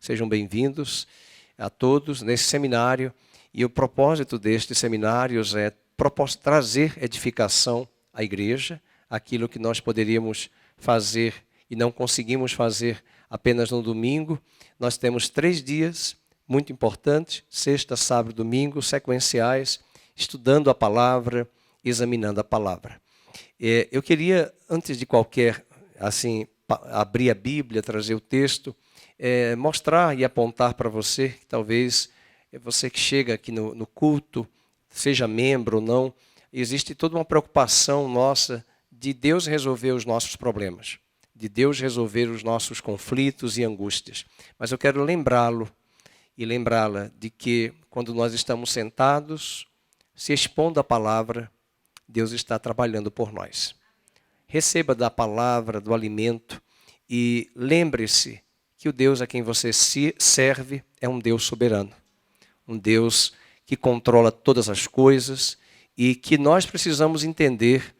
Sejam bem-vindos a todos nesse seminário. E o propósito destes seminários é trazer edificação à igreja, aquilo que nós poderíamos fazer e não conseguimos fazer apenas no domingo. Nós temos 3 dias muito importantes, sexta, sábado e domingo, sequenciais, estudando a palavra, examinando a palavra. Eu queria, antes de qualquer, abrir a Bíblia, trazer o texto, mostrar e apontar para você, que talvez você que chega aqui no culto, seja membro ou não, existe toda uma preocupação nossa de Deus resolver os nossos problemas, de Deus resolver os nossos conflitos e angústias. Mas eu quero lembrá-lo e lembrá-la de que quando nós estamos sentados, se expondo à palavra, Deus está trabalhando por nós. Receba da palavra, do alimento e lembre-se que o Deus a quem você serve é um Deus soberano. Um Deus que controla todas as coisas e que nós precisamos entender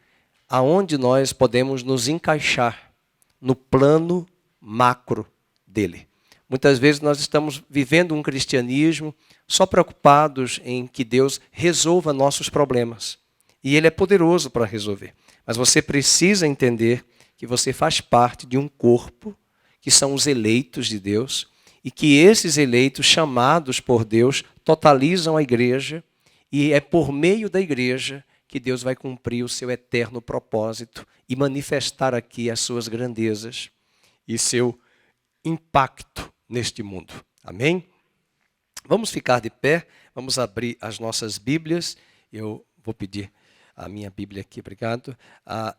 aonde nós podemos nos encaixar no plano macro dele. Muitas vezes nós estamos vivendo um cristianismo só preocupados em que Deus resolva nossos problemas. E Ele é poderoso para resolver. Mas você precisa entender que você faz parte de um corpo, que são os eleitos de Deus, e que esses eleitos chamados por Deus totalizam a igreja, e é por meio da igreja que Deus vai cumprir o seu eterno propósito e manifestar aqui as suas grandezas e seu impacto neste mundo. Amém? Vamos ficar de pé, vamos abrir as nossas Bíblias. Eu vou pedir a minha Bíblia aqui, obrigado.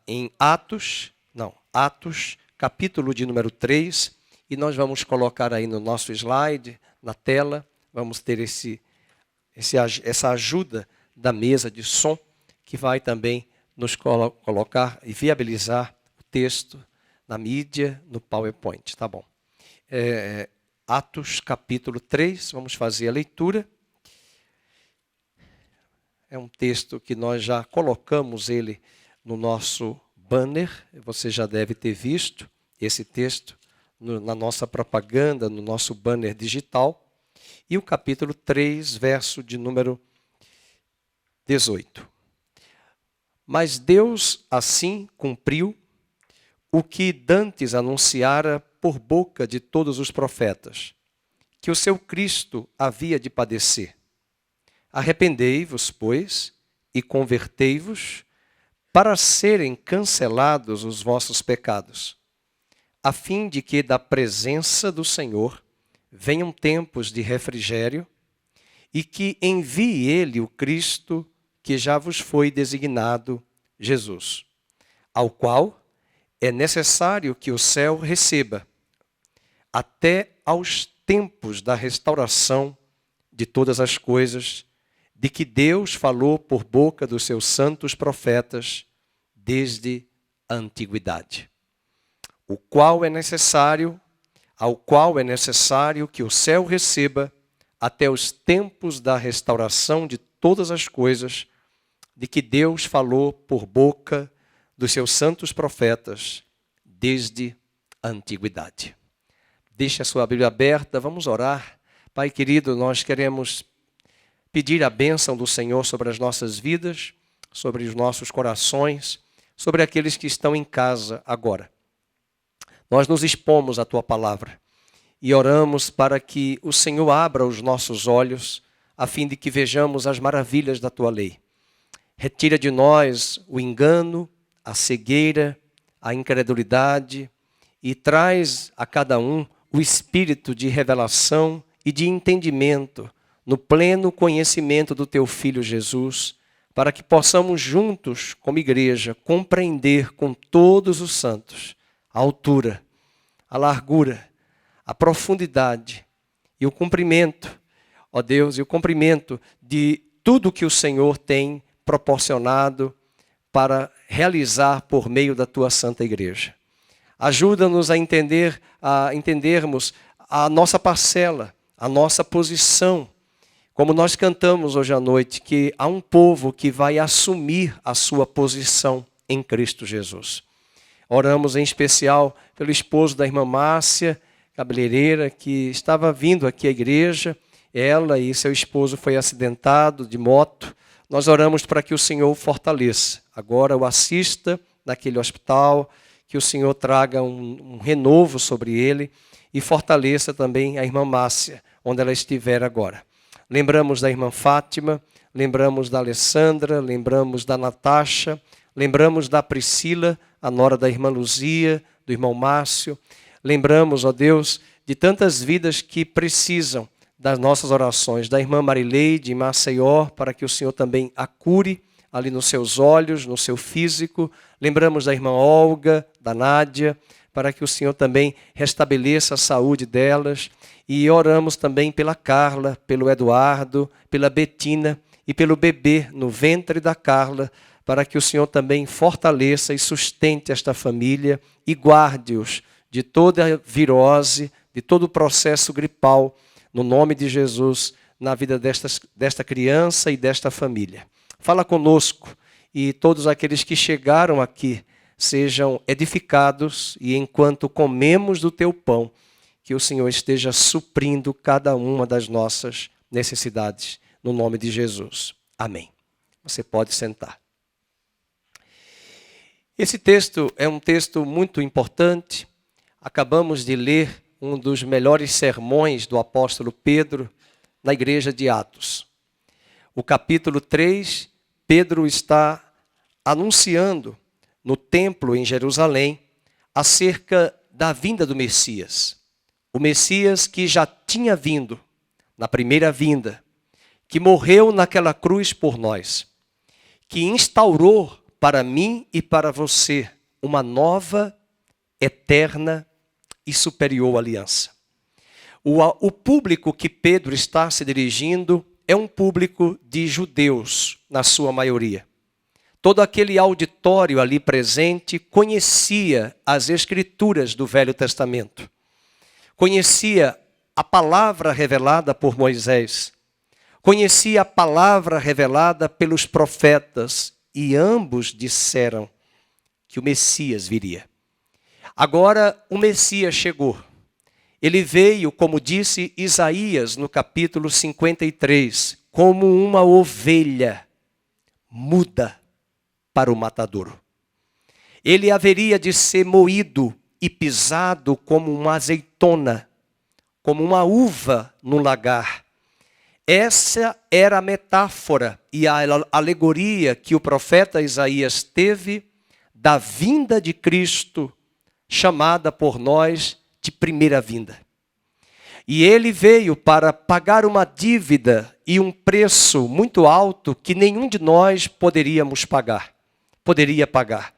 Em Atos, capítulo de número 3, e nós vamos colocar aí no nosso slide, na tela, vamos ter essa ajuda da mesa de som, que vai também nos colocar e viabilizar o texto na mídia, no PowerPoint, tá bom? Atos capítulo 3, vamos fazer a leitura. É um texto que nós já colocamos ele no nosso banner, você já deve ter visto esse texto na nossa propaganda, no nosso banner digital. E o capítulo 3, verso de número 18. Mas Deus assim cumpriu o que dantes anunciara por boca de todos os profetas, que o seu Cristo havia de padecer. Arrependei-vos, pois, e convertei-vos, para serem cancelados os vossos pecados, a fim de que da presença do Senhor venham tempos de refrigério, e que envie Ele o Cristo que já vos foi designado, Jesus, ao qual é necessário que o céu receba, até aos tempos da restauração de todas as coisas, de que Deus falou por boca dos seus santos profetas desde a antiguidade, ao qual é necessário que o céu receba até os tempos da restauração de todas as coisas, de que Deus falou por boca dos seus santos profetas desde a antiguidade. Deixe a sua Bíblia aberta, vamos orar. Pai querido, nós queremos pedir a bênção do Senhor sobre as nossas vidas, sobre os nossos corações, sobre aqueles que estão em casa agora. Nós nos expomos à Tua palavra e oramos para que o Senhor abra os nossos olhos, a fim de que vejamos as maravilhas da Tua lei. Retira de nós o engano, a cegueira, a incredulidade e traz a cada um o espírito de revelação e de entendimento no pleno conhecimento do Teu Filho Jesus, para que possamos juntos, como igreja, compreender com todos os santos a altura, a largura, a profundidade e o comprimento, ó Deus, e o comprimento de tudo que o Senhor tem proporcionado para realizar por meio da Tua Santa Igreja. Ajuda-nos a entendermos a nossa parcela, a nossa posição, como nós cantamos hoje à noite, que há um povo que vai assumir a sua posição em Cristo Jesus. Oramos em especial pelo esposo da irmã Márcia, cabeleireira, que estava vindo aqui à igreja. Ela e seu esposo foi acidentado de moto. Nós oramos para que o Senhor o fortaleça. Agora o assista naquele hospital, que o Senhor traga um renovo sobre ele e fortaleça também a irmã Márcia, onde ela estiver agora. Lembramos da irmã Fátima, lembramos da Alessandra, lembramos da Natasha, lembramos da Priscila, a nora da irmã Luzia, do irmão Márcio. Lembramos, ó Deus, de tantas vidas que precisam das nossas orações, da irmã Marileide em Maceió, para que o Senhor também a cure ali nos seus olhos, no seu físico. Lembramos da irmã Olga, da Nádia, para que o Senhor também restabeleça a saúde delas. E oramos também pela Carla, pelo Eduardo, pela Betina e pelo bebê no ventre da Carla, para que o Senhor também fortaleça e sustente esta família e guarde-os de toda virose, de todo o processo gripal, no nome de Jesus, na vida desta criança e desta família. Fala conosco e todos aqueles que chegaram aqui sejam edificados e enquanto comemos do teu pão, que o Senhor esteja suprindo cada uma das nossas necessidades, no nome de Jesus. Amém. Você pode sentar. Esse texto é um texto muito importante. Acabamos de ler um dos melhores sermões do apóstolo Pedro na igreja de Atos. O capítulo 3, Pedro está anunciando no templo em Jerusalém acerca da vinda do Messias. O Messias que já tinha vindo na primeira vinda, que morreu naquela cruz por nós, que instaurou para mim e para você uma nova, eterna e superior aliança. O público que Pedro está se dirigindo é um público de judeus, na sua maioria. Todo aquele auditório ali presente conhecia as escrituras do Velho Testamento. Conhecia a palavra revelada por Moisés. Conhecia a palavra revelada pelos profetas. E ambos disseram que o Messias viria. Agora o Messias chegou. Ele veio, como disse Isaías no capítulo 53, como uma ovelha muda para o matadouro. Ele haveria de ser moído e pisado como uma azeitona, como uma uva no lagar. Essa era a metáfora e a alegoria que o profeta Isaías teve da vinda de Cristo, chamada por nós de primeira vinda. E ele veio para pagar uma dívida e um preço muito alto que nenhum de nós poderia pagar.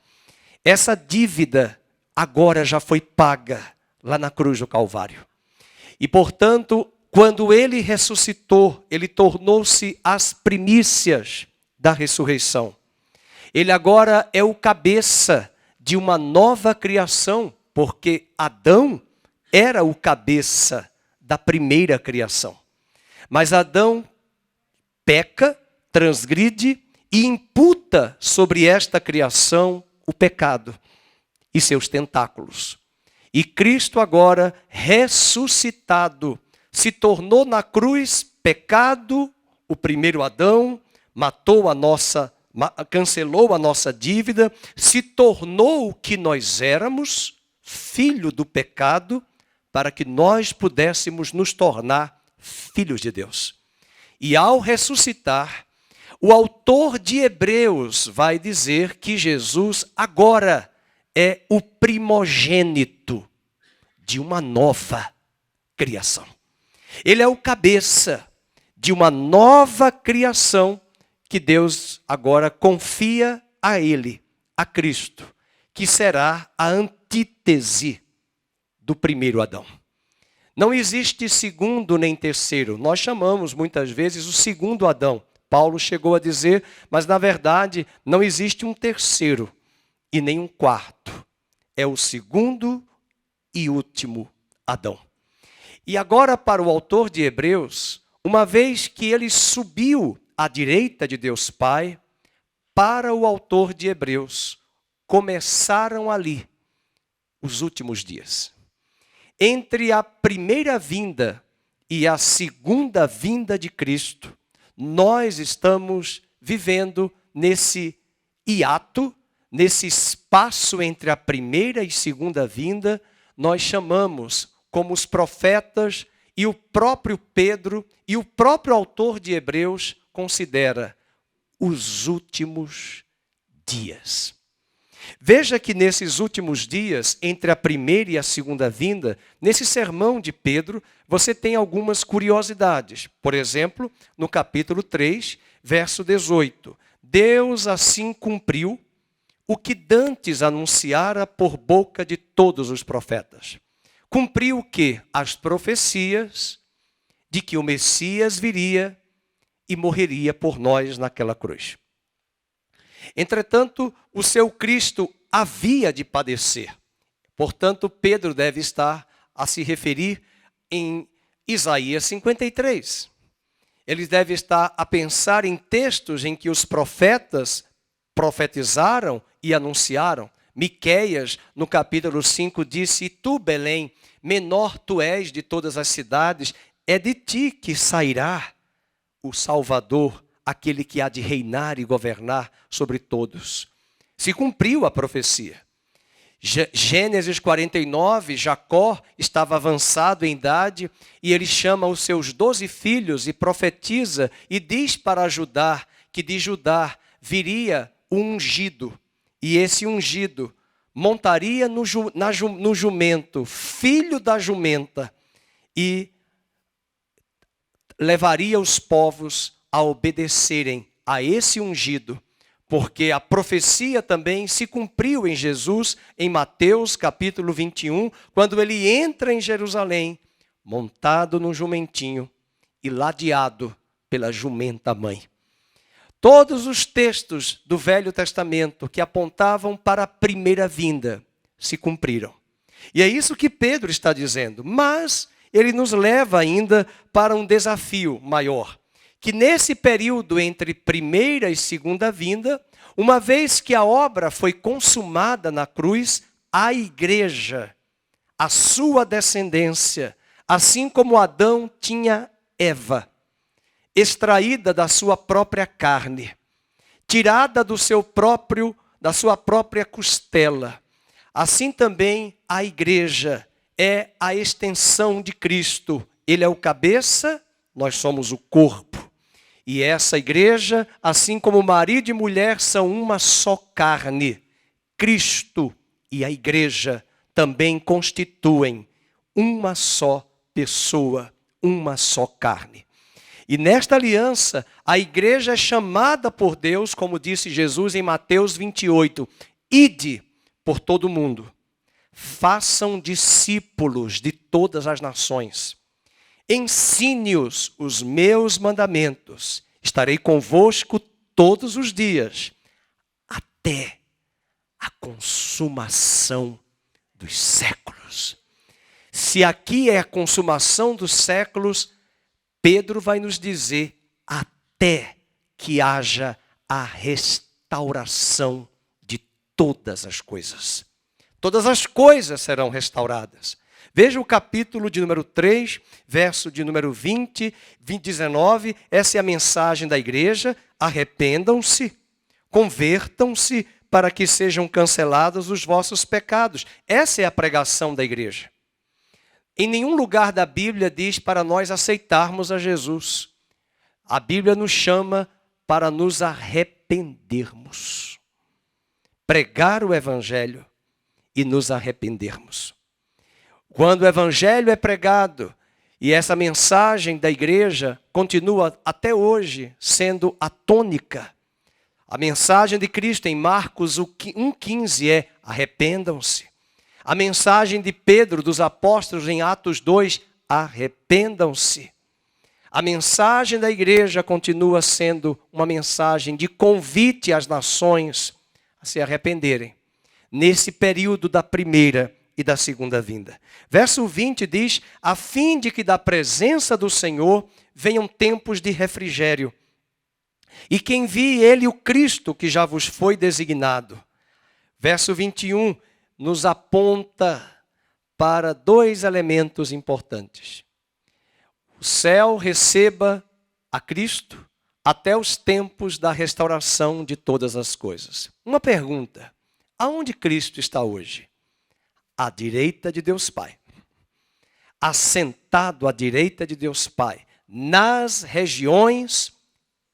Essa dívida agora já foi paga lá na cruz do Calvário. E, portanto, quando ele ressuscitou, ele tornou-se as primícias da ressurreição. Ele agora é o cabeça de uma nova criação, porque Adão era o cabeça da primeira criação. Mas Adão peca, transgride e imputa sobre esta criação o pecado e seus tentáculos. E Cristo agora, ressuscitado, se tornou na cruz pecado, o primeiro Adão, cancelou a nossa dívida, se tornou o que nós éramos, filho do pecado, para que nós pudéssemos nos tornar filhos de Deus. E ao ressuscitar, o autor de Hebreus vai dizer que Jesus agora é o primogênito de uma nova criação. Ele é o cabeça de uma nova criação que Deus agora confia a ele, a Cristo, que será a antítese do primeiro Adão. Não existe segundo nem terceiro. Nós chamamos muitas vezes o segundo Adão. Paulo chegou a dizer, mas na verdade não existe um terceiro e nem um quarto. É o segundo e último Adão. E agora para o autor de Hebreus, uma vez que ele subiu à direita de Deus Pai, para o autor de Hebreus, começaram ali os últimos dias. Entre a primeira vinda e a segunda vinda de Cristo, nós estamos vivendo nesse hiato, nesse espaço entre a primeira e segunda vinda. Nós chamamos, como os profetas e o próprio Pedro e o próprio autor de Hebreus considera, os últimos dias. Veja que nesses últimos dias, entre a primeira e a segunda vinda, nesse sermão de Pedro, você tem algumas curiosidades. Por exemplo, no capítulo 3, verso 18. Deus assim cumpriu o que dantes anunciara por boca de todos os profetas. Cumpriu o quê? As profecias de que o Messias viria e morreria por nós naquela cruz. Entretanto, o seu Cristo havia de padecer. Portanto, Pedro deve estar a se referir em Isaías 53. Ele deve estar a pensar em textos em que os profetas profetizaram e anunciaram. Miqueias, no capítulo 5, disse: "E tu, Belém, menor tu és de todas as cidades, é de ti que sairá o Salvador, aquele que há de reinar e governar sobre todos." Se cumpriu a profecia. Gênesis 49, Jacó estava avançado em idade e ele chama os seus 12 filhos e profetiza e diz para Judá que de Judá viria o ungido. E esse ungido montaria no jumento, filho da jumenta, e levaria os povos a obedecerem a esse ungido, porque a profecia também se cumpriu em Jesus, em Mateus capítulo 21, quando ele entra em Jerusalém, montado num jumentinho e ladeado pela jumenta mãe. Todos os textos do Velho Testamento que apontavam para a primeira vinda se cumpriram. E é isso que Pedro está dizendo, mas ele nos leva ainda para um desafio maior, que nesse período entre primeira e segunda vinda, uma vez que a obra foi consumada na cruz, a igreja, a sua descendência, assim como Adão tinha Eva, extraída da sua própria carne, tirada da sua própria costela, assim também a igreja é a extensão de Cristo. Ele é o cabeça, nós somos o corpo. E essa igreja, assim como marido e mulher são uma só carne, Cristo e a igreja também constituem uma só pessoa, uma só carne. E nesta aliança, a igreja é chamada por Deus, como disse Jesus em Mateus 28, ide por todo o mundo, façam discípulos de todas as nações, ensine-os os meus mandamentos, estarei convosco todos os dias, até a consumação dos séculos. Se aqui é a consumação dos séculos, Pedro vai nos dizer até que haja a restauração de todas as coisas. Todas as coisas serão restauradas. Veja o capítulo de número 3, verso de número 20, 19. Essa é a mensagem da igreja. Arrependam-se, convertam-se para que sejam cancelados os vossos pecados. Essa é a pregação da igreja. Em nenhum lugar da Bíblia diz para nós aceitarmos a Jesus. A Bíblia nos chama para nos arrependermos. Pregar o Evangelho e nos arrependermos. Quando o Evangelho é pregado, e essa mensagem da igreja continua até hoje sendo a tônica. A mensagem de Cristo em Marcos 1,15 é: arrependam-se. A mensagem de Pedro, dos apóstolos em Atos 2, arrependam-se. A mensagem da igreja continua sendo uma mensagem de convite às nações a se arrependerem, nesse período da primeira e da segunda vinda. Verso 20 diz: a fim de que da presença do Senhor venham tempos de refrigério, e que envie ele o Cristo que já vos foi designado. Verso 21 nos aponta para dois elementos importantes. O céu receba a Cristo até os tempos da restauração de todas as coisas. Uma pergunta: aonde Cristo está hoje? À direita de Deus Pai. Assentado à direita de Deus Pai, nas regiões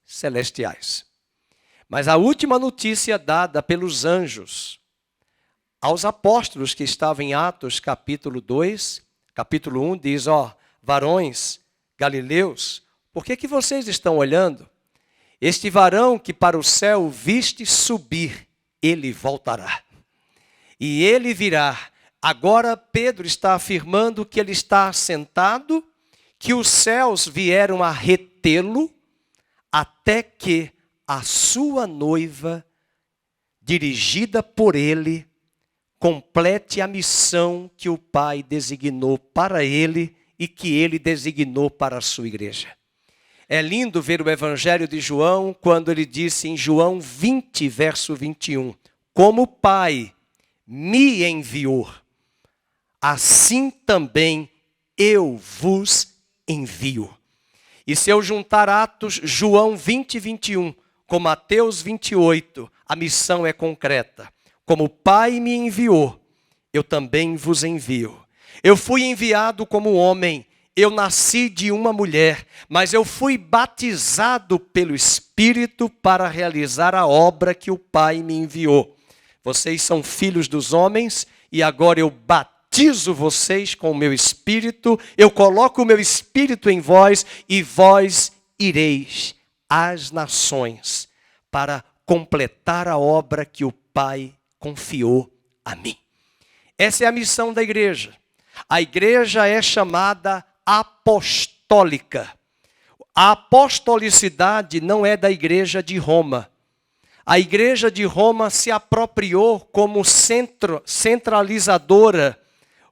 celestiais. Mas a última notícia dada pelos anjos aos apóstolos que estavam em Atos capítulo 2, capítulo 1, diz: varões galileus, por que vocês estão olhando? Este varão que para o céu viste subir, ele voltará. E ele virá. Agora Pedro está afirmando que ele está assentado, que os céus vieram a retê-lo, até que a sua noiva, dirigida por ele, complete a missão que o Pai designou para ele e que ele designou para a sua igreja. É lindo ver o Evangelho de João quando ele disse em João 20, verso 21, como o Pai me enviou, assim também eu vos envio. E se eu juntar Atos, João 20, 21, com Mateus 28, a missão é concreta. Como o Pai me enviou, eu também vos envio. Eu fui enviado como homem, eu nasci de uma mulher, mas eu fui batizado pelo Espírito para realizar a obra que o Pai me enviou. Vocês são filhos dos homens e agora eu batizo vocês com o meu Espírito, eu coloco o meu Espírito em vós e vós ireis às nações para completar a obra que o Pai confiou a mim. Essa é a missão da igreja. A igreja é chamada apostólica. A apostolicidade não é da igreja de Roma. A igreja de Roma se apropriou como centralizadora,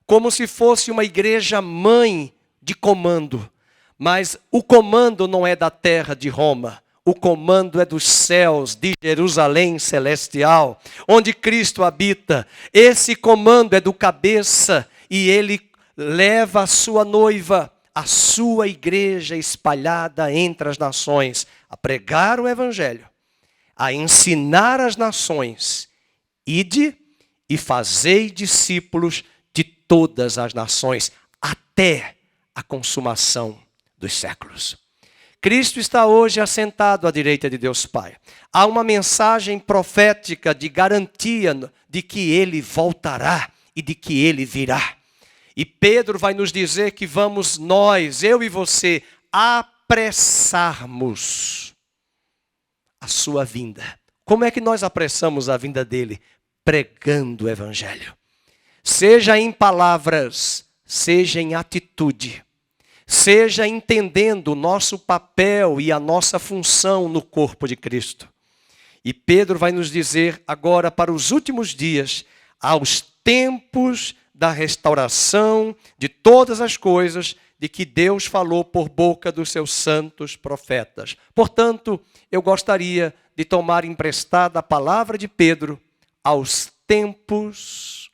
como se fosse uma igreja mãe de comando. Mas o comando não é da terra de Roma. O comando é dos céus, de Jerusalém celestial, onde Cristo habita. Esse comando é do cabeça e ele leva a sua noiva, a sua igreja espalhada entre as nações, a pregar o evangelho, a ensinar as nações. Ide e fazei discípulos de todas as nações, até a consumação dos séculos. Cristo está hoje assentado à direita de Deus Pai. Há uma mensagem profética de garantia de que Ele voltará e de que Ele virá. E Pedro vai nos dizer que vamos nós, eu e você, apressarmos a sua vinda. Como é que nós apressamos a vinda dele? Pregando o Evangelho. Seja em palavras, seja em atitude. Seja entendendo o nosso papel e a nossa função no corpo de Cristo. E Pedro vai nos dizer agora para os últimos dias, aos tempos da restauração de todas as coisas de que Deus falou por boca dos seus santos profetas. Portanto, eu gostaria de tomar emprestada a palavra de Pedro aos tempos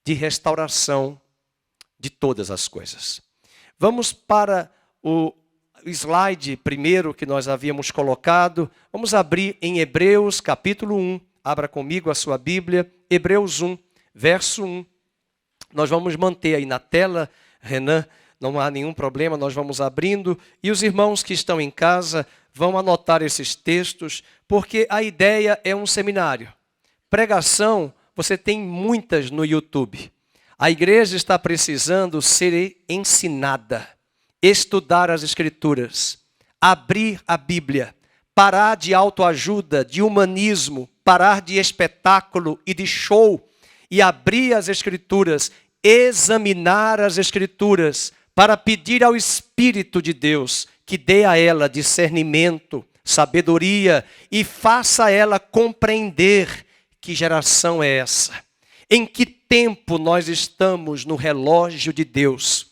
de restauração de todas as coisas. Vamos para o slide primeiro que nós havíamos colocado. Vamos abrir em Hebreus capítulo 1. Abra comigo a sua Bíblia. Hebreus 1, verso 1. Nós vamos manter aí na tela, Renan, não há nenhum problema, nós vamos abrindo. E os irmãos que estão em casa vão anotar esses textos, porque a ideia é um seminário. Pregação, você tem muitas no YouTube. A igreja está precisando ser ensinada, estudar as Escrituras, abrir a Bíblia, parar de autoajuda, de humanismo, parar de espetáculo e de show e abrir as Escrituras, examinar as Escrituras para pedir ao Espírito de Deus que dê a ela discernimento, sabedoria e faça ela compreender que geração é essa. Em que tempo nós estamos no relógio de Deus?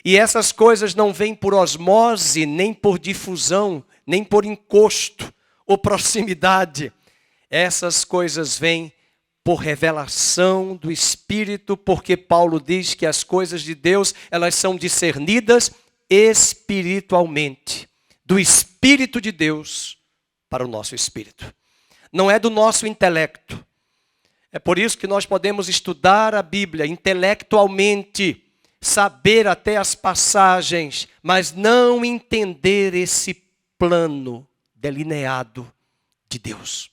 E essas coisas não vêm por osmose, nem por difusão, nem por encosto ou proximidade. Essas coisas vêm por revelação do Espírito, porque Paulo diz que as coisas de Deus, elas são discernidas espiritualmente, do Espírito de Deus para o nosso espírito. Não é do nosso intelecto. É por isso que nós podemos estudar a Bíblia intelectualmente, saber até as passagens, mas não entender esse plano delineado de Deus.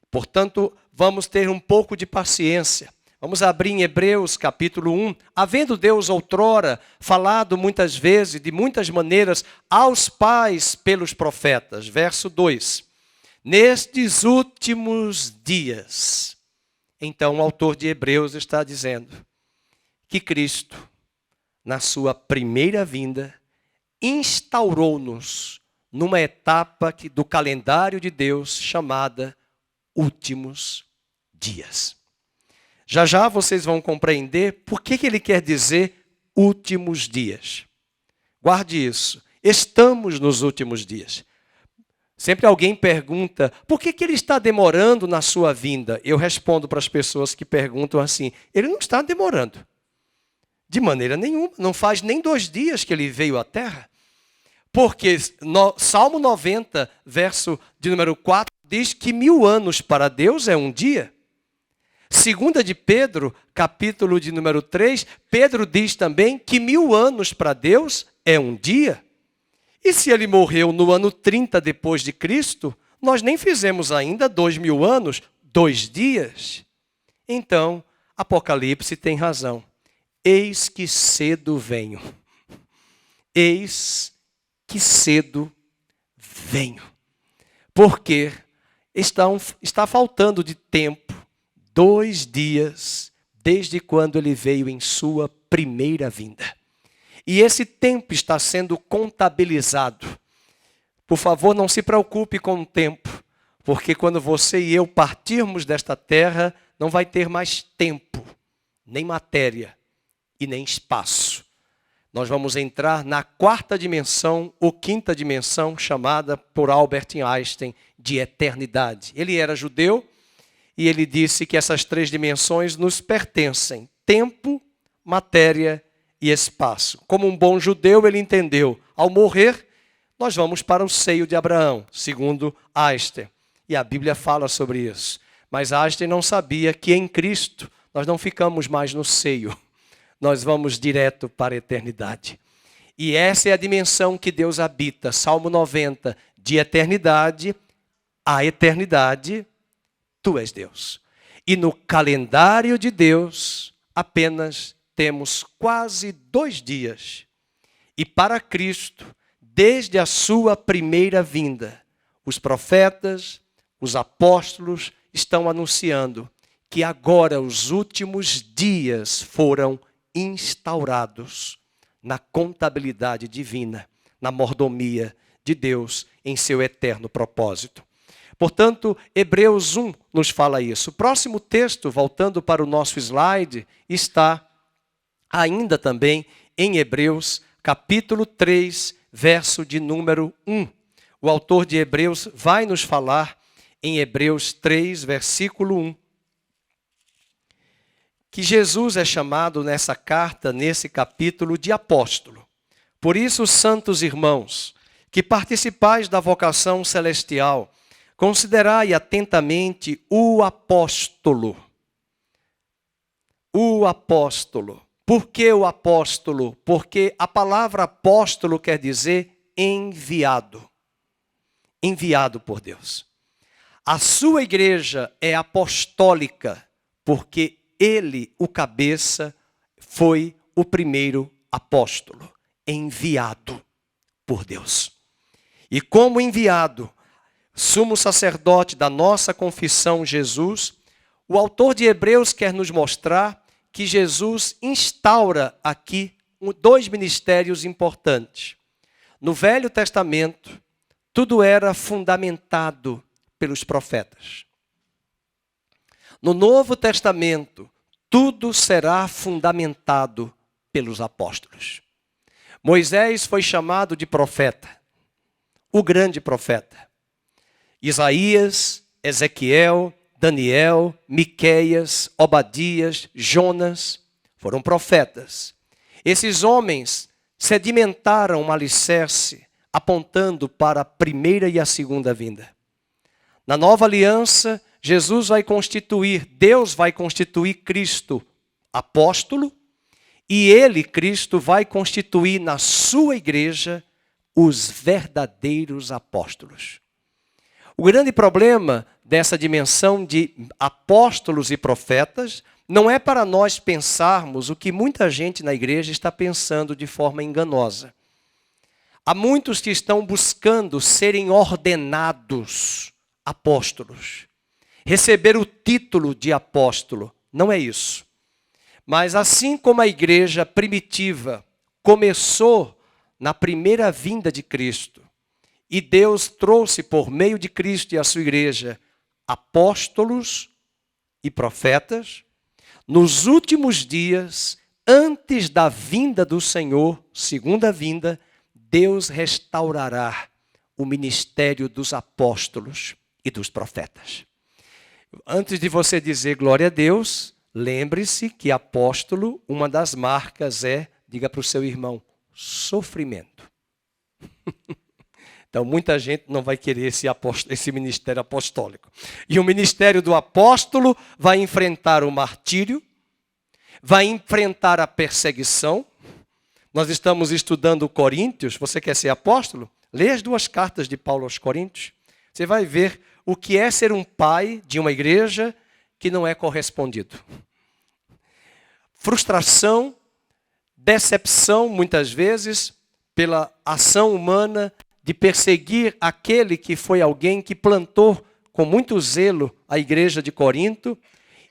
Portanto, vamos ter um pouco de paciência. Vamos abrir em Hebreus capítulo 1. Havendo Deus outrora falado muitas vezes, de muitas maneiras, aos pais pelos profetas. Verso 2. Nestes últimos dias. Então o autor de Hebreus está dizendo que Cristo, na sua primeira vinda, instaurou-nos numa etapa do calendário de Deus chamada últimos dias. Já já vocês vão compreender por que ele quer dizer últimos dias. Guarde isso. Estamos nos últimos dias. Sempre alguém pergunta, por que ele está demorando na sua vinda? Eu respondo para as pessoas que perguntam assim, ele não está demorando. De maneira nenhuma. Não faz nem 2 dias que ele veio à terra. Porque Salmo 90, verso de número 4, diz que 1000 anos para Deus é um dia. Segunda de Pedro, capítulo de número 3, Pedro diz também que 1000 anos para Deus é um dia. E se ele morreu no ano 30 depois de Cristo, nós nem fizemos ainda 2000 anos, 2 dias. Então, Apocalipse tem razão. Eis que cedo venho. Eis que cedo venho. Porque está faltando de tempo 2 dias desde quando ele veio em sua primeira vinda. E esse tempo está sendo contabilizado. Por favor, não se preocupe com o tempo, porque quando você e eu partirmos desta terra, não vai ter mais tempo, nem matéria e nem espaço. Nós vamos entrar na 4ª dimensão, ou 5ª dimensão, chamada por Albert Einstein de eternidade. Ele era judeu e ele disse que essas 3 dimensões nos pertencem: tempo, matéria e espaço. Como um bom judeu, ele entendeu, ao morrer, nós vamos para o seio de Abraão, segundo Einstein. E a Bíblia fala sobre isso. Mas Einstein não sabia que em Cristo nós não ficamos mais no seio. Nós vamos direto para a eternidade. E essa é a dimensão que Deus habita. Salmo 90, de eternidade a eternidade, tu és Deus. E no calendário de Deus, apenas temos quase 2 dias. E para Cristo, desde a sua primeira vinda, os profetas, os apóstolos estão anunciando que agora os últimos dias foram instaurados na contabilidade divina, na mordomia de Deus em seu eterno propósito. Portanto, Hebreus 1 nos fala isso. O próximo texto, voltando para o nosso slide, está ainda também em Hebreus, capítulo 3, verso de número 1. O autor de Hebreus vai nos falar em Hebreus 3, versículo 1. Que Jesus é chamado nessa carta, nesse capítulo, de apóstolo. Por isso, santos irmãos, que participais da vocação celestial, considerai atentamente o apóstolo. O apóstolo. Por que o apóstolo? Porque a palavra apóstolo quer dizer enviado. Enviado por Deus. A sua igreja é apostólica, porque ele, o cabeça, foi o primeiro apóstolo, enviado por Deus. E como enviado, sumo sacerdote da nossa confissão, Jesus, o autor de Hebreus quer nos mostrar que Jesus instaura aqui 2 ministérios importantes. No Velho Testamento, tudo era fundamentado pelos profetas. No Novo Testamento, tudo será fundamentado pelos apóstolos. Moisés foi chamado de profeta, o grande profeta. Isaías, Ezequiel, Daniel, Miqueias, Obadias, Jonas, foram profetas. Esses homens sedimentaram um alicerce apontando para a primeira e a segunda vinda. Na nova aliança, Jesus vai constituir, Deus vai constituir Cristo apóstolo, e ele, Cristo, vai constituir na sua igreja os verdadeiros apóstolos. O grande problema dessa dimensão de apóstolos e profetas não é para nós pensarmos o que muita gente na igreja está pensando de forma enganosa. Há muitos que estão buscando serem ordenados apóstolos, receber o título de apóstolo. Não é isso. Mas assim como a igreja primitiva começou na primeira vinda de Cristo, e Deus trouxe por meio de Cristo e a sua igreja apóstolos e profetas, nos últimos dias, antes da vinda do Senhor, segunda vinda, Deus restaurará o ministério dos apóstolos e dos profetas. Antes de você dizer glória a Deus, lembre-se que apóstolo, uma das marcas é, diga para o seu irmão, sofrimento. Então, muita gente não vai querer esse ministério apostólico. E o ministério do apóstolo vai enfrentar o martírio, vai enfrentar a perseguição. Nós estamos estudando Coríntios. Você quer ser apóstolo? Lê as 2 cartas de Paulo aos Coríntios. Você vai ver o que é ser um pai de uma igreja que não é correspondido. Frustração, decepção, muitas vezes, pela ação humana de perseguir aquele que foi alguém que plantou com muito zelo a igreja de Corinto,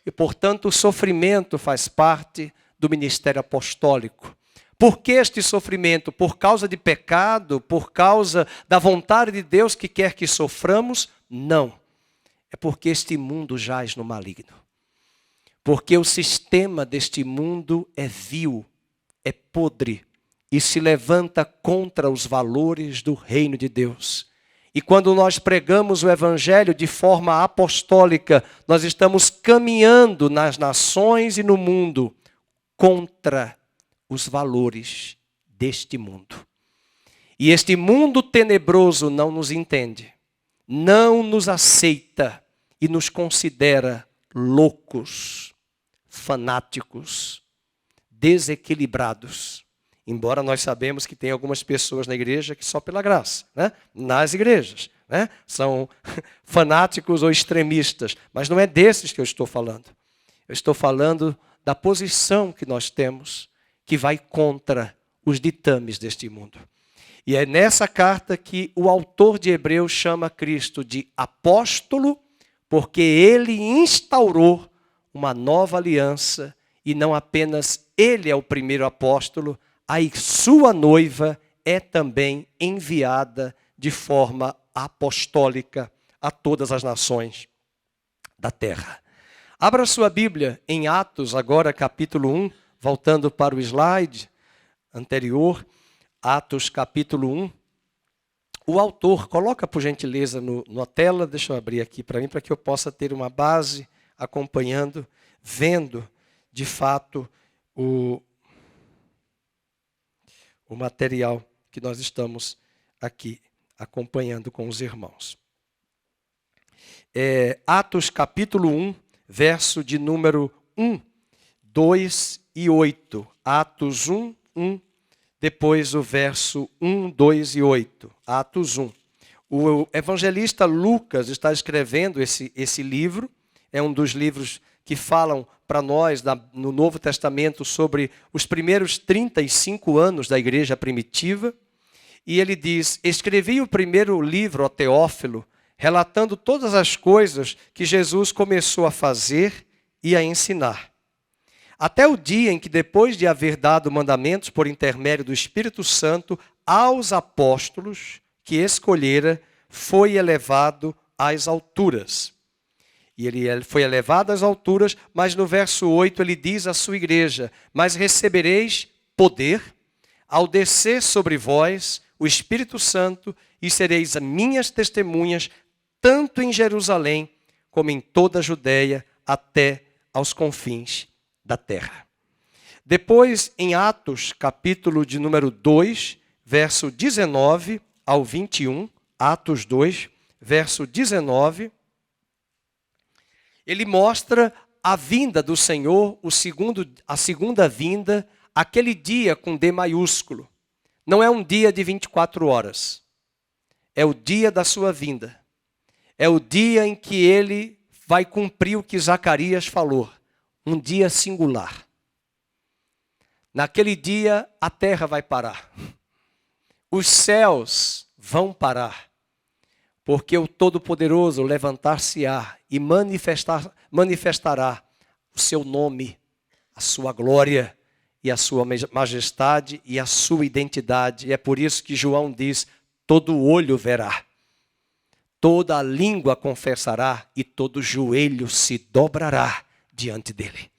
e, portanto, o sofrimento faz parte do ministério apostólico. Por que este sofrimento? Por causa de pecado? Por causa da vontade de Deus que quer que soframos? Não. É porque este mundo jaz no maligno. Porque o sistema deste mundo é vil, é podre, e se levanta contra os valores do reino de Deus. E quando nós pregamos o evangelho de forma apostólica, nós estamos caminhando nas nações e no mundo contra os valores deste mundo. E este mundo tenebroso não nos entende, não nos aceita e nos considera loucos, fanáticos, desequilibrados. Embora nós sabemos que tem algumas pessoas na igreja que só pela graça, né? Nas igrejas, né? São fanáticos ou extremistas, mas não é desses que eu estou falando. Eu estou falando da posição que nós temos, que vai contra os ditames deste mundo. E é nessa carta que o autor de Hebreus chama Cristo de apóstolo, porque ele instaurou uma nova aliança, e não apenas ele é o primeiro apóstolo, a sua noiva é também enviada de forma apostólica a todas as nações da terra. Abra sua Bíblia em Atos, agora capítulo 1, voltando para o slide anterior, Atos capítulo 1. O autor, coloca por gentileza na tela, deixa eu abrir aqui para mim, para que eu possa ter uma base acompanhando, vendo de fato o material que nós estamos aqui acompanhando com os irmãos. Atos capítulo 1, verso de número 1, 2 e 8. Atos 1, 1, depois o verso 1, 2 e 8. Atos 1. O evangelista Lucas está escrevendo esse livro, é um dos livros que falam para nós no Novo Testamento sobre os primeiros 35 anos da igreja primitiva. E ele diz: escrevi o primeiro livro, ó Teófilo, relatando todas as coisas que Jesus começou a fazer e a ensinar. Até o dia em que, depois de haver dado mandamentos por intermédio do Espírito Santo aos apóstolos que escolhera, foi elevado às alturas. E ele foi elevado às alturas, mas no verso 8 ele diz à sua igreja: mas recebereis poder ao descer sobre vós o Espírito Santo, e sereis minhas testemunhas, tanto em Jerusalém, como em toda a Judéia, até aos confins da terra. Depois, em Atos, capítulo de número 2, verso 19 ao 21, Atos 2, verso 19, ele mostra a vinda do Senhor, a segunda vinda, aquele dia com D maiúsculo. Não é um dia de 24 horas. É o dia da sua vinda. É o dia em que ele vai cumprir o que Zacarias falou. Um dia singular. Naquele dia a terra vai parar. Os céus vão parar. Porque o Todo-Poderoso levantar-se-á e manifestará o seu nome, a sua glória e a sua majestade e a sua identidade. E é por isso que João diz, todo olho verá, toda a língua confessará e todo joelho se dobrará diante dele.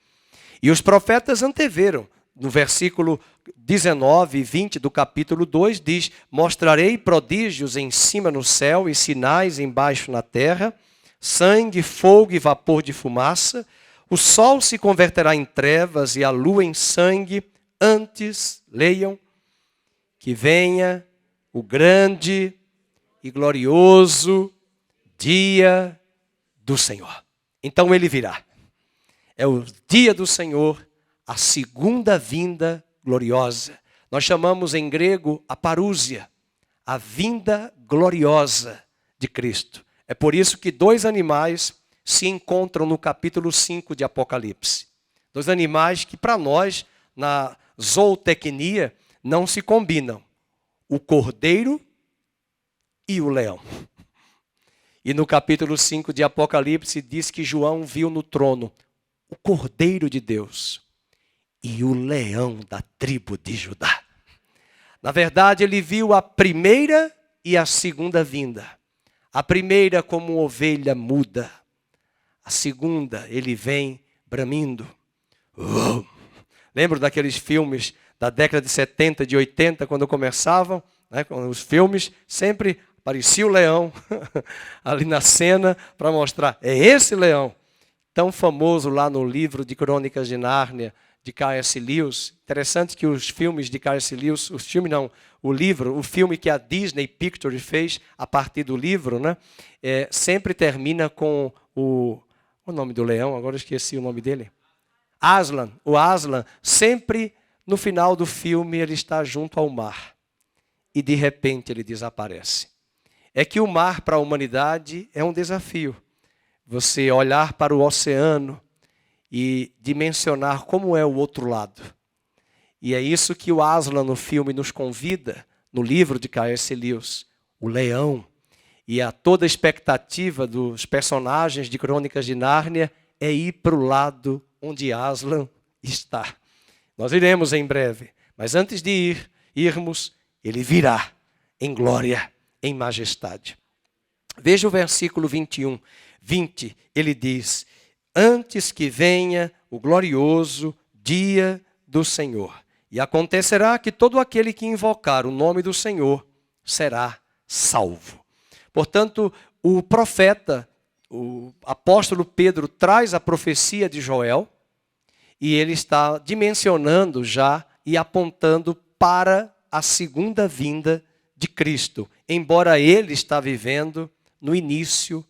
E os profetas anteveram, no versículo 19 e 20 do capítulo 2, diz, mostrarei prodígios em cima no céu e sinais embaixo na terra, sangue, fogo e vapor de fumaça, o sol se converterá em trevas e a lua em sangue, antes, leiam, que venha o grande e glorioso dia do Senhor. Então ele virá. É o dia do Senhor, a segunda vinda gloriosa. Nós chamamos em grego a parúzia, a vinda gloriosa de Cristo. É por isso que dois animais se encontram no capítulo 5 de Apocalipse. Dois animais que para nós, na zootecnia, não se combinam. O cordeiro e o leão. E no capítulo 5 de Apocalipse diz que João viu no trono o cordeiro de Deus e o leão da tribo de Judá. Na verdade, ele viu a primeira e a segunda vinda. A primeira como ovelha muda. A segunda, ele vem bramindo. Lembro daqueles filmes da década de 70, de 80, quando começavam, né, quando os filmes, sempre aparecia o leão ali na cena para mostrar, é esse leão. Tão famoso lá no livro de Crônicas de Nárnia, de C.S. Lewis. Interessante que os filmes de C.S. Lewis, o filme que a Disney Pictures fez a partir do livro, né, sempre termina com o nome do leão, agora eu esqueci o nome dele. Aslan. O Aslan, sempre no final do filme, ele está junto ao mar. E de repente ele desaparece. É que o mar para a humanidade é um desafio. Você olhar para o oceano e dimensionar como é o outro lado. E é isso que o Aslan no filme nos convida, no livro de C.S. Lewis, o leão. E a toda a expectativa dos personagens de Crônicas de Nárnia é ir para o lado onde Aslan está. Nós iremos em breve, mas antes de irmos, ele virá em glória, em majestade. Veja o versículo 20, ele diz, antes que venha o glorioso dia do Senhor. E acontecerá que todo aquele que invocar o nome do Senhor será salvo. Portanto, o profeta, o apóstolo Pedro, traz a profecia de Joel e ele está dimensionando já e apontando para a segunda vinda de Cristo, embora ele está vivendo no início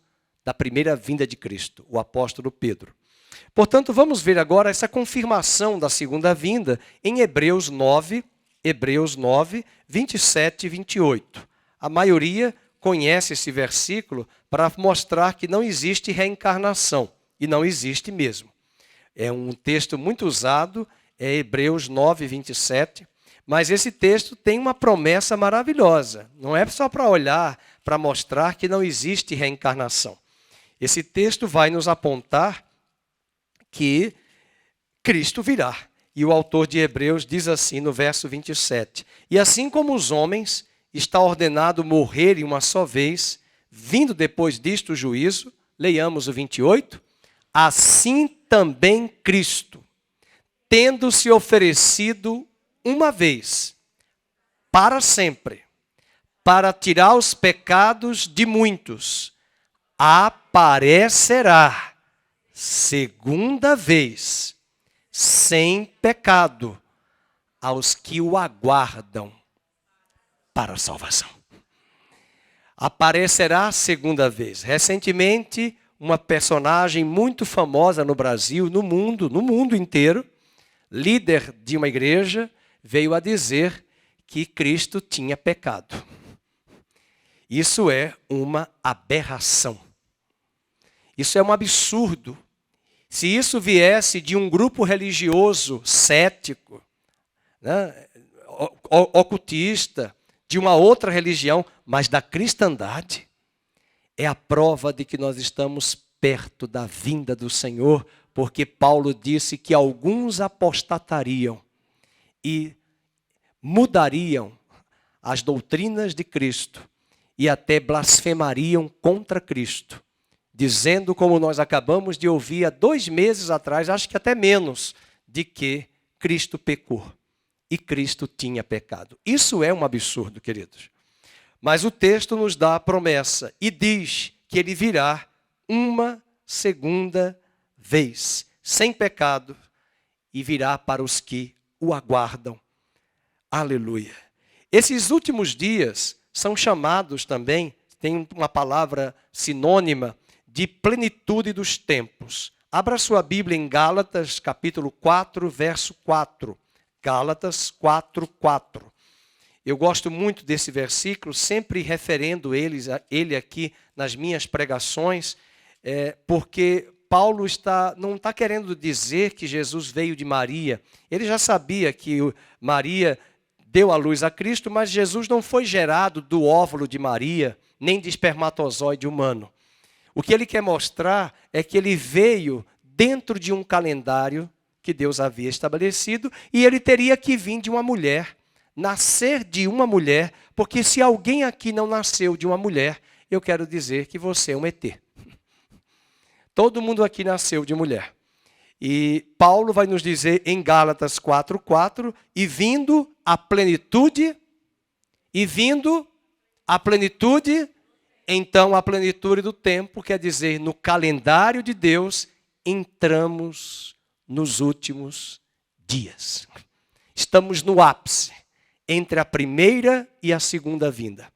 da primeira vinda de Cristo, o apóstolo Pedro. Portanto, vamos ver agora essa confirmação da segunda vinda em Hebreus 9, 27 e 28. A maioria conhece esse versículo para mostrar que não existe reencarnação, e não existe mesmo. É um texto muito usado, é Hebreus 9, 27, mas esse texto tem uma promessa maravilhosa. Não é só para olhar, para mostrar que não existe reencarnação. Esse texto vai nos apontar que Cristo virá. E o autor de Hebreus diz assim no verso 27, e assim como os homens está ordenado morrerem uma só vez, vindo depois disto o juízo, leiamos o 28, assim também Cristo, tendo se oferecido uma vez, para sempre, para tirar os pecados de muitos, aparecerá segunda vez, sem pecado, aos que o aguardam para a salvação. Aparecerá segunda vez. Recentemente, uma personagem muito famosa no Brasil, no mundo inteiro, líder de uma igreja, veio a dizer que Cristo tinha pecado. Isso é uma aberração. Isso é um absurdo. Se isso viesse de um grupo religioso cético, né, ocultista, de uma outra religião, mas da cristandade, é a prova de que nós estamos perto da vinda do Senhor, porque Paulo disse que alguns apostatariam e mudariam as doutrinas de Cristo e até blasfemariam contra Cristo, dizendo, como nós acabamos de ouvir há 2 meses atrás, acho que até menos, de que Cristo pecou e Cristo tinha pecado. Isso é um absurdo, queridos. Mas o texto nos dá a promessa e diz que ele virá uma segunda vez, sem pecado, e virá para os que o aguardam. Aleluia. Esses últimos dias são chamados também, tem uma palavra sinônima, de plenitude dos tempos. Abra sua Bíblia em Gálatas, capítulo 4, verso 4. Gálatas 4, 4. Eu gosto muito desse versículo, sempre referendo ele aqui nas minhas pregações, porque Paulo não está querendo dizer que Jesus veio de Maria. Ele já sabia que Maria deu à luz a Cristo, mas Jesus não foi gerado do óvulo de Maria, nem de espermatozoide humano. O que ele quer mostrar é que ele veio dentro de um calendário que Deus havia estabelecido e ele teria que vir de uma mulher, nascer de uma mulher, porque se alguém aqui não nasceu de uma mulher, eu quero dizer que você é um ET. Todo mundo aqui nasceu de mulher. E Paulo vai nos dizer em Gálatas 4:4, e vindo a plenitude, então a plenitude do tempo, quer dizer, no calendário de Deus, entramos nos últimos dias. Estamos no ápice, entre a primeira e a segunda vinda.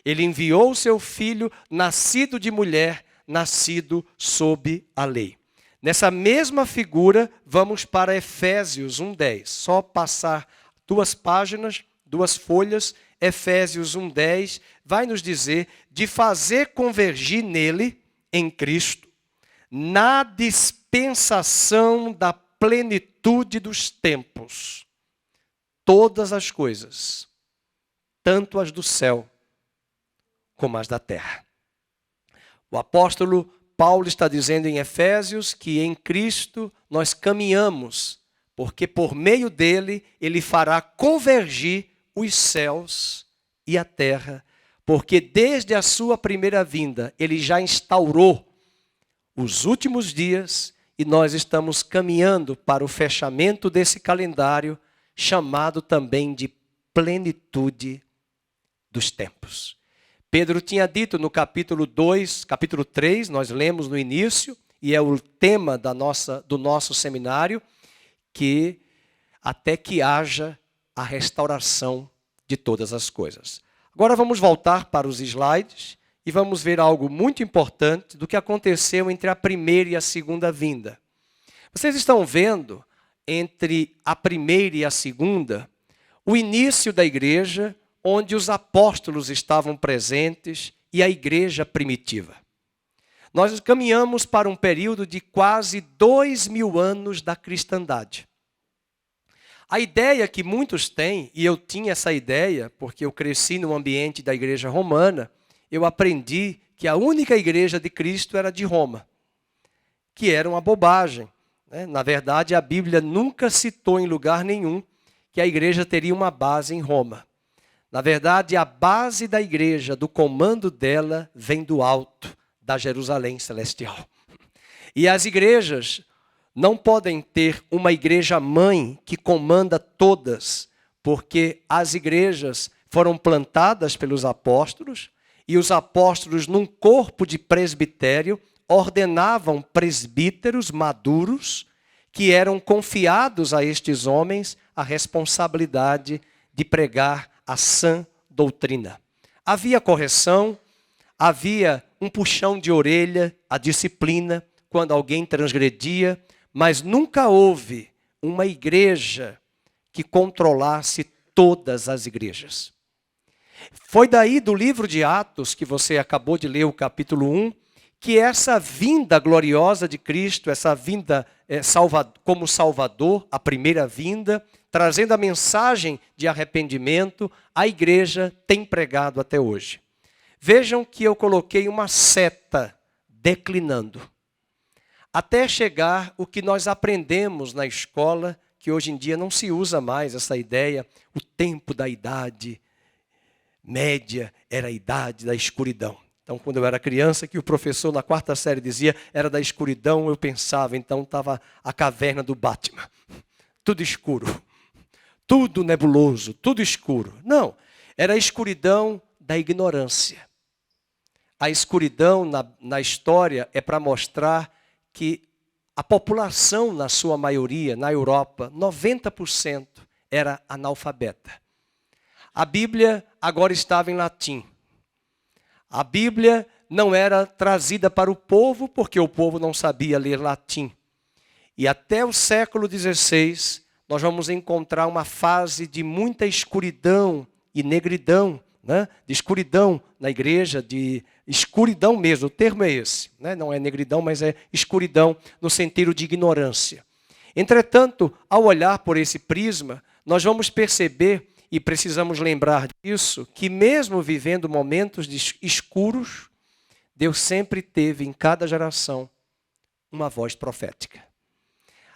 Ele enviou o seu filho, nascido de mulher, nascido sob a lei. Nessa mesma figura, vamos para Efésios 1:10. Só passar 2 páginas, 2 folhas, Efésios 1:10, vai nos dizer de fazer convergir nele, em Cristo, na dispensação da plenitude dos tempos, todas as coisas, tanto as do céu como as da terra. O apóstolo Paulo está dizendo em Efésios que em Cristo nós caminhamos, porque por meio dele ele fará convergir os céus e a terra, porque desde a sua primeira vinda ele já instaurou os últimos dias e nós estamos caminhando para o fechamento desse calendário, chamado também de plenitude dos tempos. Pedro tinha dito no capítulo 3, nós lemos no início, e é o tema do nosso seminário, que até que haja a restauração de todas as coisas. Agora vamos voltar para os slides e vamos ver algo muito importante do que aconteceu entre a primeira e a segunda vinda. Vocês estão vendo, entre a primeira e a segunda, o início da igreja, onde os apóstolos estavam presentes e a igreja primitiva. Nós caminhamos para um período de quase 2000 anos da cristandade. A ideia que muitos têm, e eu tinha essa ideia, porque eu cresci no ambiente da igreja romana, eu aprendi que a única igreja de Cristo era de Roma, que era uma bobagem. Na verdade, a Bíblia nunca citou em lugar nenhum que a igreja teria uma base em Roma. Na verdade, a base da igreja, do comando dela, vem do alto, da Jerusalém celestial. E as igrejas não podem ter uma igreja mãe que comanda todas, porque as igrejas foram plantadas pelos apóstolos E os apóstolos, num corpo de presbitério, ordenavam presbíteros maduros que eram confiados a estes homens a responsabilidade de pregar a sã doutrina. Havia correção, havia um puxão de orelha, a disciplina, quando alguém transgredia, mas nunca houve uma igreja que controlasse todas as igrejas. Foi daí do livro de Atos, que você acabou de ler o capítulo 1, que essa vinda gloriosa de Cristo, essa vinda como Salvador, a primeira vinda, trazendo a mensagem de arrependimento, a igreja tem pregado até hoje. Vejam que eu coloquei uma seta declinando, até chegar o que nós aprendemos na escola, que hoje em dia não se usa mais essa ideia, o tempo da idade média era a idade da escuridão. Então, quando eu era criança, que o professor na 4ª série dizia era da escuridão, eu pensava, então estava a caverna do Batman. Tudo escuro, tudo nebuloso, tudo escuro. Não, era a escuridão da ignorância. A escuridão na história é para mostrar que a população, na sua maioria, na Europa, 90% era analfabeta. A Bíblia agora estava em latim. A Bíblia não era trazida para o povo, porque o povo não sabia ler latim. E até o século XVI, nós vamos encontrar uma fase de muita escuridão e negridão, né? De escuridão na igreja, de escuridão mesmo, o termo é esse, né? Não é negridão, mas é escuridão no sentido de ignorância. Entretanto, ao olhar por esse prisma, nós vamos perceber, e precisamos lembrar disso, que mesmo vivendo momentos escuros, Deus sempre teve em cada geração uma voz profética.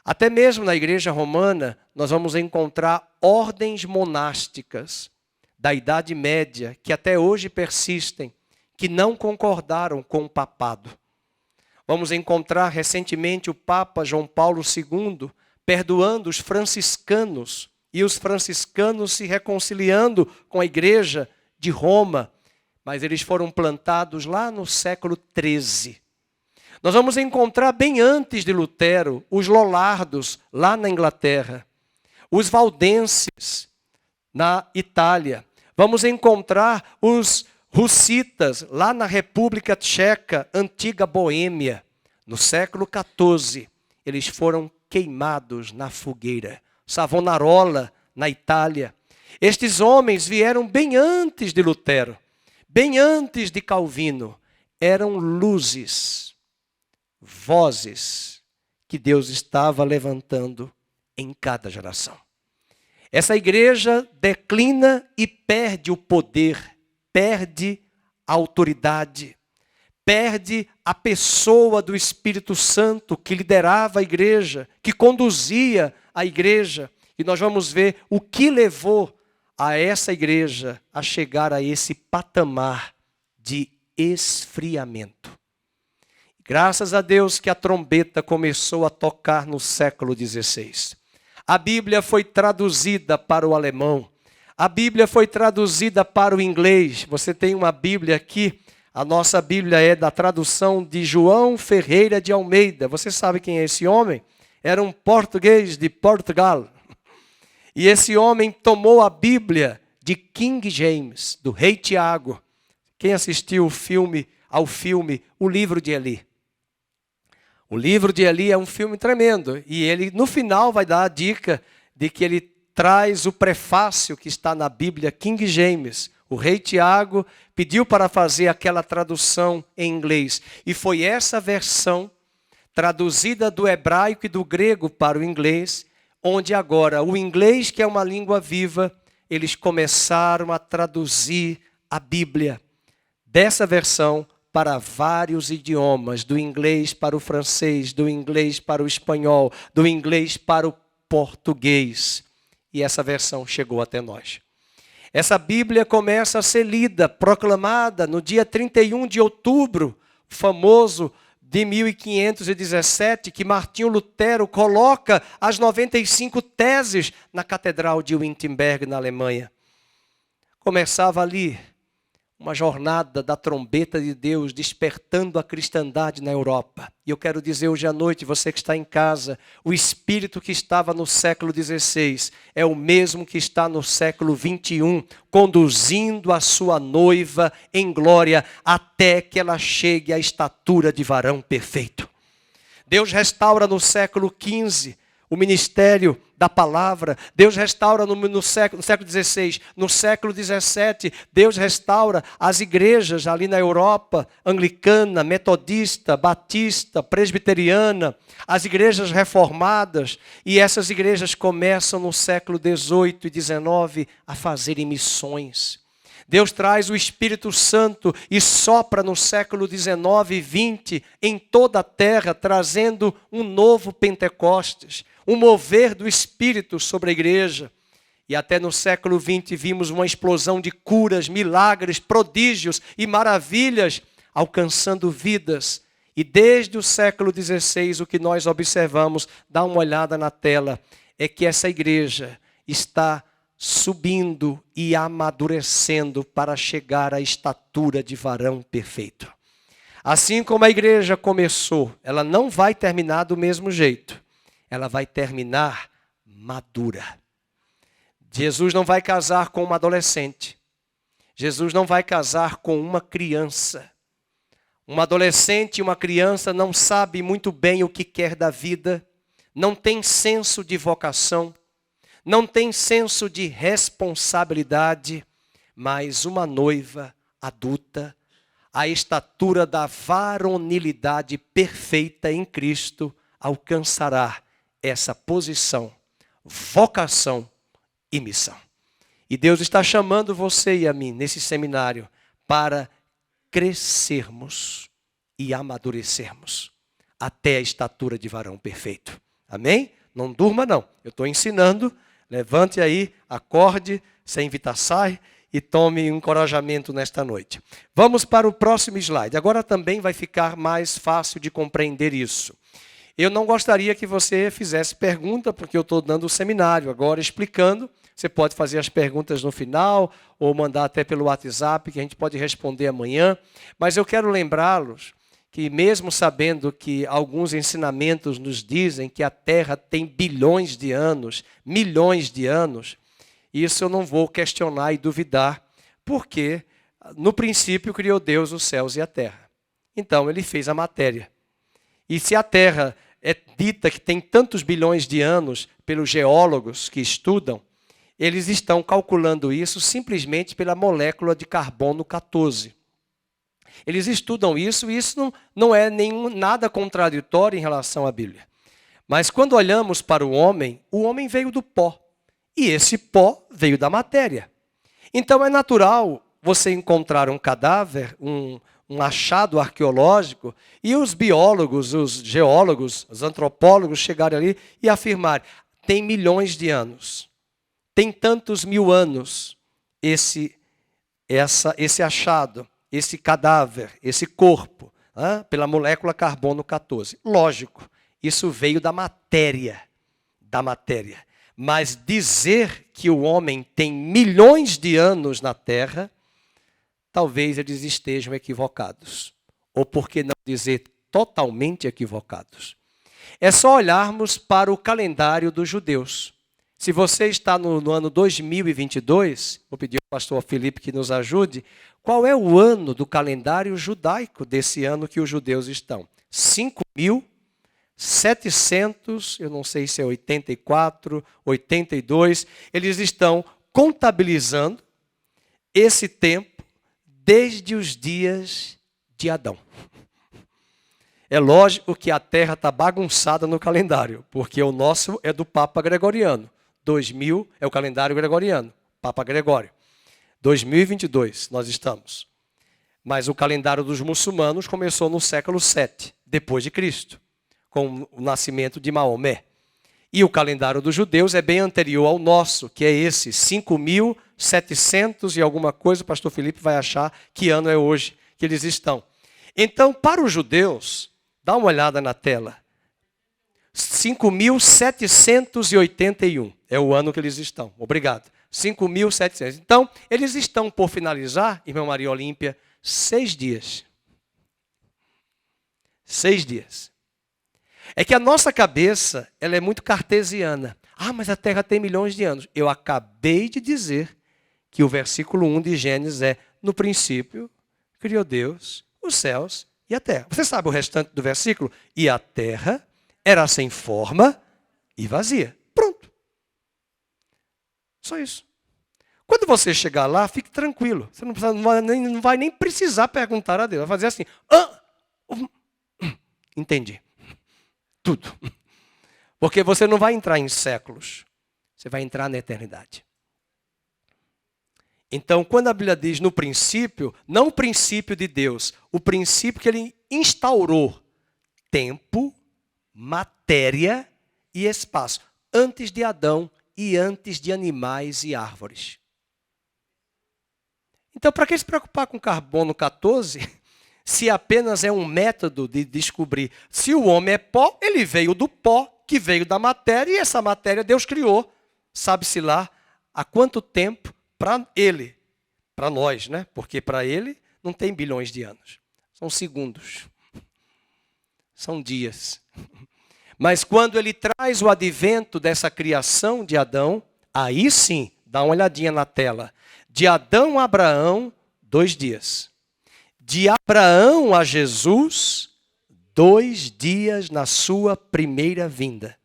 Até mesmo na igreja romana, nós vamos encontrar ordens monásticas da Idade Média, que até hoje persistem, que não concordaram com o papado. Vamos encontrar recentemente o Papa João Paulo II perdoando os franciscanos, e os franciscanos se reconciliando com a igreja de Roma, mas eles foram plantados lá no século XIII. Nós vamos encontrar bem antes de Lutero, os Lollardos, lá na Inglaterra, os Valdenses, na Itália. Vamos encontrar os Hussitas, lá na República Tcheca, antiga Boêmia. No século XIV, eles foram queimados na fogueira. Savonarola, na Itália. Estes homens vieram bem antes de Lutero, bem antes de Calvino. Eram luzes, vozes que Deus estava levantando em cada geração. Essa igreja declina e perde o poder, perde a autoridade, perde a pessoa do Espírito Santo que liderava a igreja, que conduzia a igreja. E nós vamos ver o que levou a essa igreja a chegar a esse patamar de esfriamento. Graças a Deus que a trombeta começou a tocar no século XVI. A Bíblia foi traduzida para o alemão. A Bíblia foi traduzida para o inglês. Você tem uma Bíblia aqui. A nossa Bíblia é da tradução de João Ferreira de Almeida. Você sabe quem é esse homem? Era um português de Portugal. E esse homem tomou a Bíblia de King James, do rei Tiago. Quem assistiu ao filme O Livro de Eli? O Livro de Eli é um filme tremendo. E ele, no final, vai dar a dica de que ele traz o prefácio que está na Bíblia King James. O rei Tiago pediu para fazer aquela tradução em inglês. E foi essa versão traduzida do hebraico e do grego para o inglês, onde agora o inglês, que é uma língua viva, eles começaram a traduzir a Bíblia dessa versão para vários idiomas, do inglês para o francês, do inglês para o espanhol, do inglês para o português. E essa versão chegou até nós. Essa Bíblia começa a ser lida, proclamada no dia 31 de outubro, famoso de 1517, que Martinho Lutero coloca as 95 teses na Catedral de Wittenberg, na Alemanha. Começava ali uma jornada da trombeta de Deus despertando a cristandade na Europa. E eu quero dizer hoje à noite, você que está em casa, o espírito que estava no século XVI é o mesmo que está no século XXI, conduzindo a sua noiva em glória até que ela chegue à estatura de varão perfeito. Deus restaura no século XV o ministério da palavra. Deus restaura no século XVI. No século XVII, Deus restaura as igrejas ali na Europa, anglicana, metodista, batista, presbiteriana, as igrejas reformadas. E essas igrejas começam no século XVIII e XIX a fazerem missões. Deus traz o Espírito Santo e sopra no século XIX e XX em toda a terra, trazendo um novo Pentecostes, um mover do Espírito sobre a igreja. E até no século XX vimos uma explosão de curas, milagres, prodígios e maravilhas alcançando vidas. E desde o século XVI o que nós observamos, dá uma olhada na tela, é que essa igreja está subindo e amadurecendo para chegar à estatura de varão perfeito. Assim como a igreja começou, ela não vai terminar do mesmo jeito. Ela vai terminar madura. Jesus não vai casar com uma adolescente. Jesus não vai casar com uma criança. Uma adolescente e uma criança não sabe muito bem o que quer da vida, não tem senso de vocação, não tem senso de responsabilidade, mas uma noiva adulta, à estatura da varonilidade perfeita em Cristo, alcançará essa posição, vocação e missão. E Deus está chamando você e a mim nesse seminário para crescermos e amadurecermos até a estatura de varão perfeito. Amém? Não durma não, eu estou ensinando. Levante aí, acorde, sem evitar sai e tome um encorajamento nesta noite. Vamos para o próximo slide. Agora também vai ficar mais fácil de compreender isso. Eu não gostaria que você fizesse pergunta, porque eu estou dando o seminário agora explicando. Você pode fazer as perguntas no final ou mandar até pelo WhatsApp, que a gente pode responder amanhã. Mas eu quero lembrá-los que mesmo sabendo que alguns ensinamentos nos dizem que a Terra tem bilhões de anos, milhões de anos, isso eu não vou questionar e duvidar, porque no princípio criou Deus os céus e a terra. Então ele fez a matéria. E se a Terra é dita que tem tantos bilhões de anos pelos geólogos que estudam, eles estão calculando isso simplesmente pela molécula de carbono 14. Eles estudam isso e isso não é nada contraditório em relação à Bíblia. Mas quando olhamos para o homem veio do pó. E esse pó veio da matéria. Então é natural você encontrar um cadáver, um achado arqueológico, e os biólogos, os geólogos, os antropólogos chegarem ali e afirmarem, tem milhões de anos, tem tantos mil anos esse achado, esse cadáver, esse corpo, pela molécula carbono 14. Lógico, isso veio da matéria. Mas dizer que o homem tem milhões de anos na Terra, talvez eles estejam equivocados. Ou por que não dizer totalmente equivocados? É só olharmos para o calendário dos judeus. Se você está no ano 2022, vou pedir ao pastor Felipe que nos ajude, qual é o ano do calendário judaico desse ano que os judeus estão? 5.700, eu não sei se é 84, 82, eles estão contabilizando esse tempo desde os dias de Adão. É lógico que a Terra está bagunçada no calendário, porque o nosso é do Papa Gregoriano. 2000 é o calendário gregoriano, Papa Gregório. 2022 nós estamos. Mas o calendário dos muçulmanos começou no século 7, depois de Cristo, com o nascimento de Maomé. E o calendário dos judeus é bem anterior ao nosso, que é esse, 5.700 e alguma coisa, o pastor Felipe vai achar que ano é hoje que eles estão. Então, para os judeus, dá uma olhada na tela, 5.781 é o ano que eles estão. Obrigado. 5.700. Então, eles estão por finalizar, irmã Maria Olímpia, 6 dias. 6 dias. É que a nossa cabeça, ela é muito cartesiana. Ah, mas a Terra tem milhões de anos. Eu acabei de dizer que o versículo 1 de Gênesis é: no princípio, criou Deus os céus e a terra. Você sabe o restante do versículo? E a terra era sem forma e vazia. Pronto. Só isso. Quando você chegar lá, fique tranquilo. Você não vai nem precisar perguntar a Deus. Vai fazer assim: entendi. Tudo. Porque você não vai entrar em séculos. Você vai entrar na eternidade. Então, quando a Bíblia diz no princípio, não o princípio de Deus, o princípio que ele instaurou: tempo, matéria e espaço, antes de Adão e antes de animais e árvores. Então, para que se preocupar com carbono 14, se apenas é um método de descobrir se o homem é pó? Ele veio do pó, que veio da matéria, e essa matéria Deus criou, sabe-se lá há quanto tempo, para ele, para nós, né? Porque para ele não tem bilhões de anos, são segundos, são dias. Mas quando ele traz o advento dessa criação de Adão, aí sim, dá uma olhadinha na tela. De Adão a Abraão, 2 dias. De Abraão a Jesus, 2 dias na sua primeira vinda.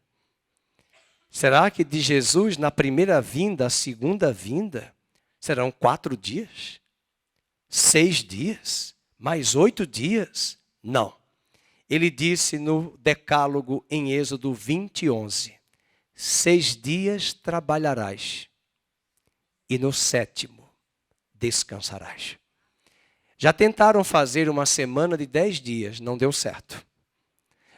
Será que de Jesus na primeira vinda, a segunda vinda, serão 4 dias? 6 dias? Mais 8 dias? Não. Ele disse no Decálogo em Êxodo 20:11, 6 dias trabalharás e no 7º descansarás. Já tentaram fazer uma semana de 10 dias, não deu certo.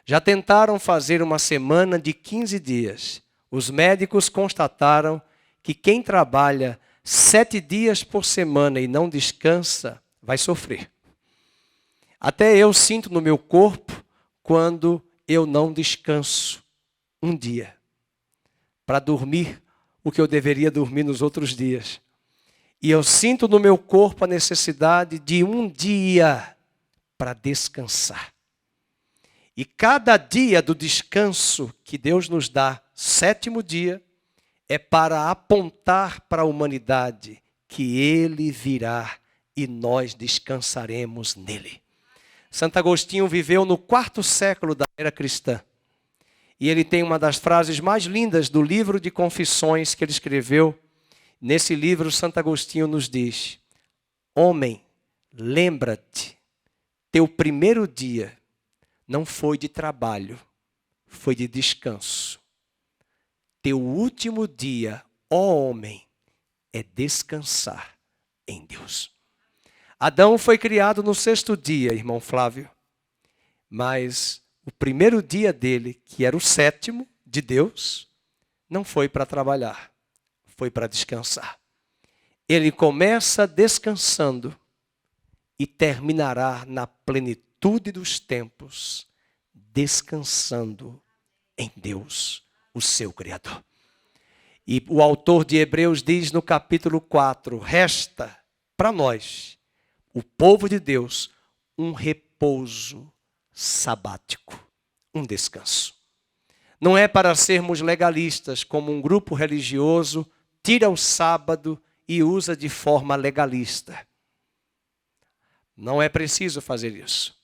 Já tentaram fazer uma semana de 15 dias. Os médicos constataram que quem trabalha 7 dias por semana e não descansa, vai sofrer. Até eu sinto no meu corpo quando eu não descanso um dia para dormir o que eu deveria dormir nos outros dias. E eu sinto no meu corpo a necessidade de um dia para descansar. E cada dia do descanso que Deus nos dá, 7º dia, é para apontar para a humanidade que Ele virá e nós descansaremos nele. Santo Agostinho viveu no 4º século da era cristã. E ele tem uma das frases mais lindas do livro de Confissões que ele escreveu. Nesse livro, Santo Agostinho nos diz: homem, lembra-te, teu primeiro dia não foi de trabalho, foi de descanso. Teu último dia, ó homem, é descansar em Deus. Adão foi criado no 6º dia, irmão Flávio. Mas o primeiro dia dele, que era o 7º de Deus, não foi para trabalhar, foi para descansar. Ele começa descansando e terminará na plenitude dos tempos, descansando em Deus, o seu Criador. E o autor de Hebreus diz no capítulo 4, resta para nós, o povo de Deus, um repouso sabático, um descanso. Não é para sermos legalistas, como um grupo religioso tira o sábado e usa de forma legalista. Não é preciso fazer isso.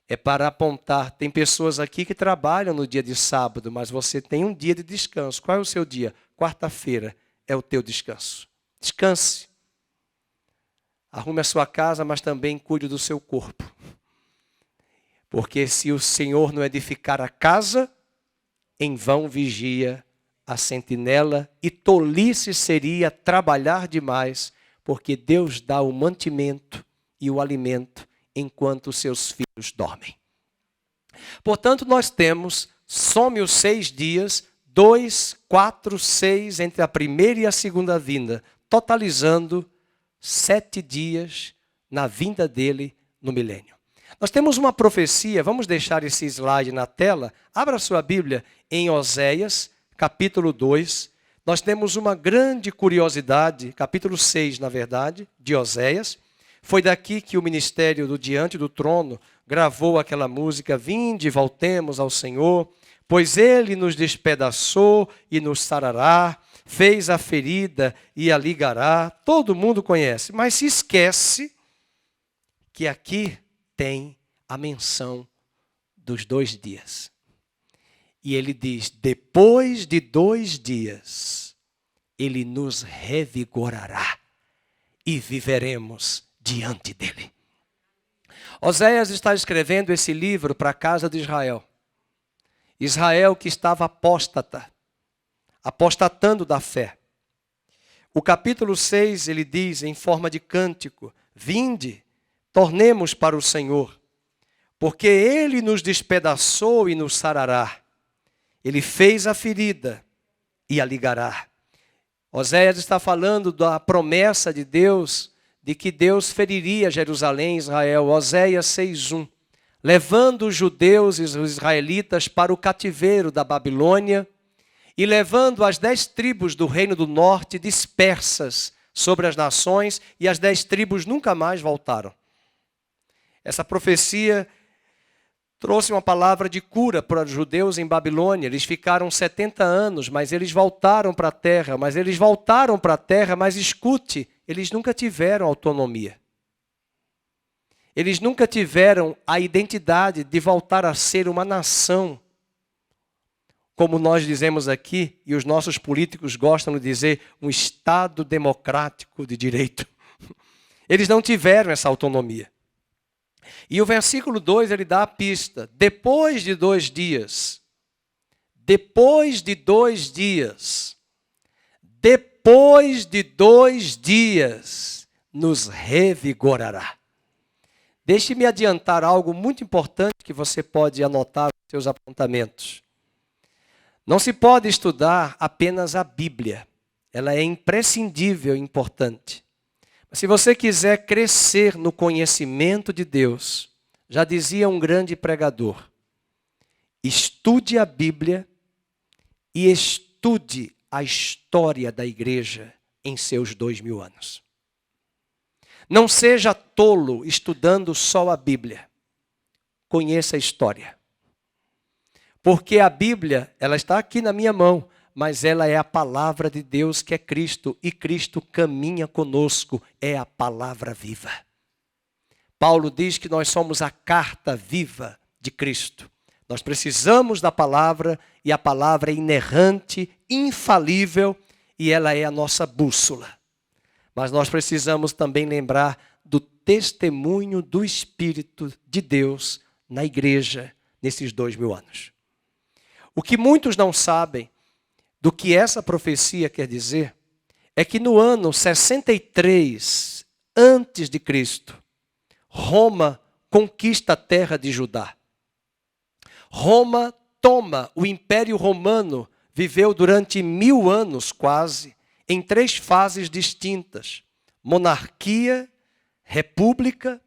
É para apontar, tem pessoas aqui que trabalham no dia de sábado, mas você tem um dia de descanso. Qual é o seu dia? Quarta-feira é o teu descanso. Descanse. Arrume a sua casa, mas também cuide do seu corpo. Porque se o Senhor não edificar a casa, em vão vigia a sentinela, e tolice seria trabalhar demais, porque Deus dá o mantimento e o alimento enquanto os seus filhos dormem. Portanto, nós temos, some os 6 dias, 2, 4, 6, entre a primeira e a segunda vinda, totalizando 7 dias na vinda dele no milênio. Nós temos uma profecia, vamos deixar esse slide na tela. Abra sua Bíblia em Oséias, capítulo 2. Nós temos uma grande curiosidade, capítulo 6, na verdade, de Oséias. Foi daqui que o ministério do Diante do Trono gravou aquela música, Vinde, voltemos ao Senhor, pois Ele nos despedaçou e nos sarará, fez a ferida e a ligará. Todo mundo conhece, mas se esquece que aqui tem a menção dos 2 dias. E ele diz, depois de 2 dias, Ele nos revigorará e viveremos diante dEle. Oséias está escrevendo esse livro para a casa de Israel. Israel que estava apóstata, apostatando da fé. O capítulo 6, ele diz em forma de cântico, Vinde, tornemos para o Senhor, porque Ele nos despedaçou e nos sarará. Ele fez a ferida e a ligará. Oséias está falando da promessa de Deus, de que Deus feriria Jerusalém e Israel. Oséias 6:1. Levando os judeus e os israelitas para o cativeiro da Babilônia e levando as 10 tribos do reino do norte dispersas sobre as nações, e as 10 tribos nunca mais voltaram. Essa profecia trouxe uma palavra de cura para os judeus em Babilônia. Eles ficaram 70 anos, mas eles voltaram para a terra. Mas escute, eles nunca tiveram autonomia. Eles nunca tiveram a identidade de voltar a ser uma nação. Como nós dizemos aqui, e os nossos políticos gostam de dizer, um Estado democrático de direito. Eles não tiveram essa autonomia. E o versículo 2, ele dá a pista. Depois de 2 dias, nos revigorará. Deixe-me adiantar algo muito importante que você pode anotar nos seus apontamentos. Não se pode estudar apenas a Bíblia. Ela é imprescindível e importante. Mas se você quiser crescer no conhecimento de Deus, já dizia um grande pregador, estude a Bíblia e estude a história da igreja em seus 2000 anos. Não seja tolo estudando só a Bíblia. Conheça a história. Porque a Bíblia, ela está aqui na minha mão, mas ela é a palavra de Deus que é Cristo, e Cristo caminha conosco, é a palavra viva. Paulo diz que nós somos a carta viva de Cristo. Nós precisamos da palavra, e a palavra é inerrante, infalível, e ela é a nossa bússola. Mas nós precisamos também lembrar do testemunho do Espírito de Deus na igreja nesses 2000 anos. O que muitos não sabem do que essa profecia quer dizer é que no ano 63 antes de Cristo, Roma conquista a terra de Judá. Roma toma o Império Romano, viveu durante 1000 anos quase, em 3 fases distintas: monarquia, república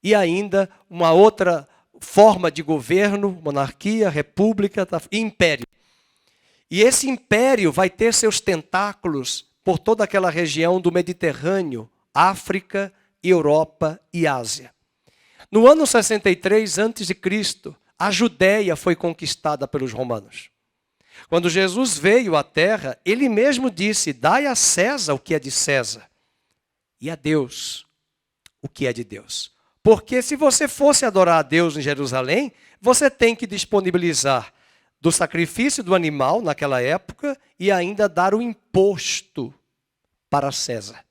e ainda uma outra forma de governo, monarquia, república e império. E esse império vai ter seus tentáculos por toda aquela região do Mediterrâneo, África, Europa e Ásia. No ano 63 a.C., a Judéia foi conquistada pelos romanos. Quando Jesus veio à terra, ele mesmo disse, dai a César o que é de César e a Deus o que é de Deus. Porque se você fosse adorar a Deus em Jerusalém, você tem que disponibilizar do sacrifício do animal naquela época e ainda dar o imposto para César.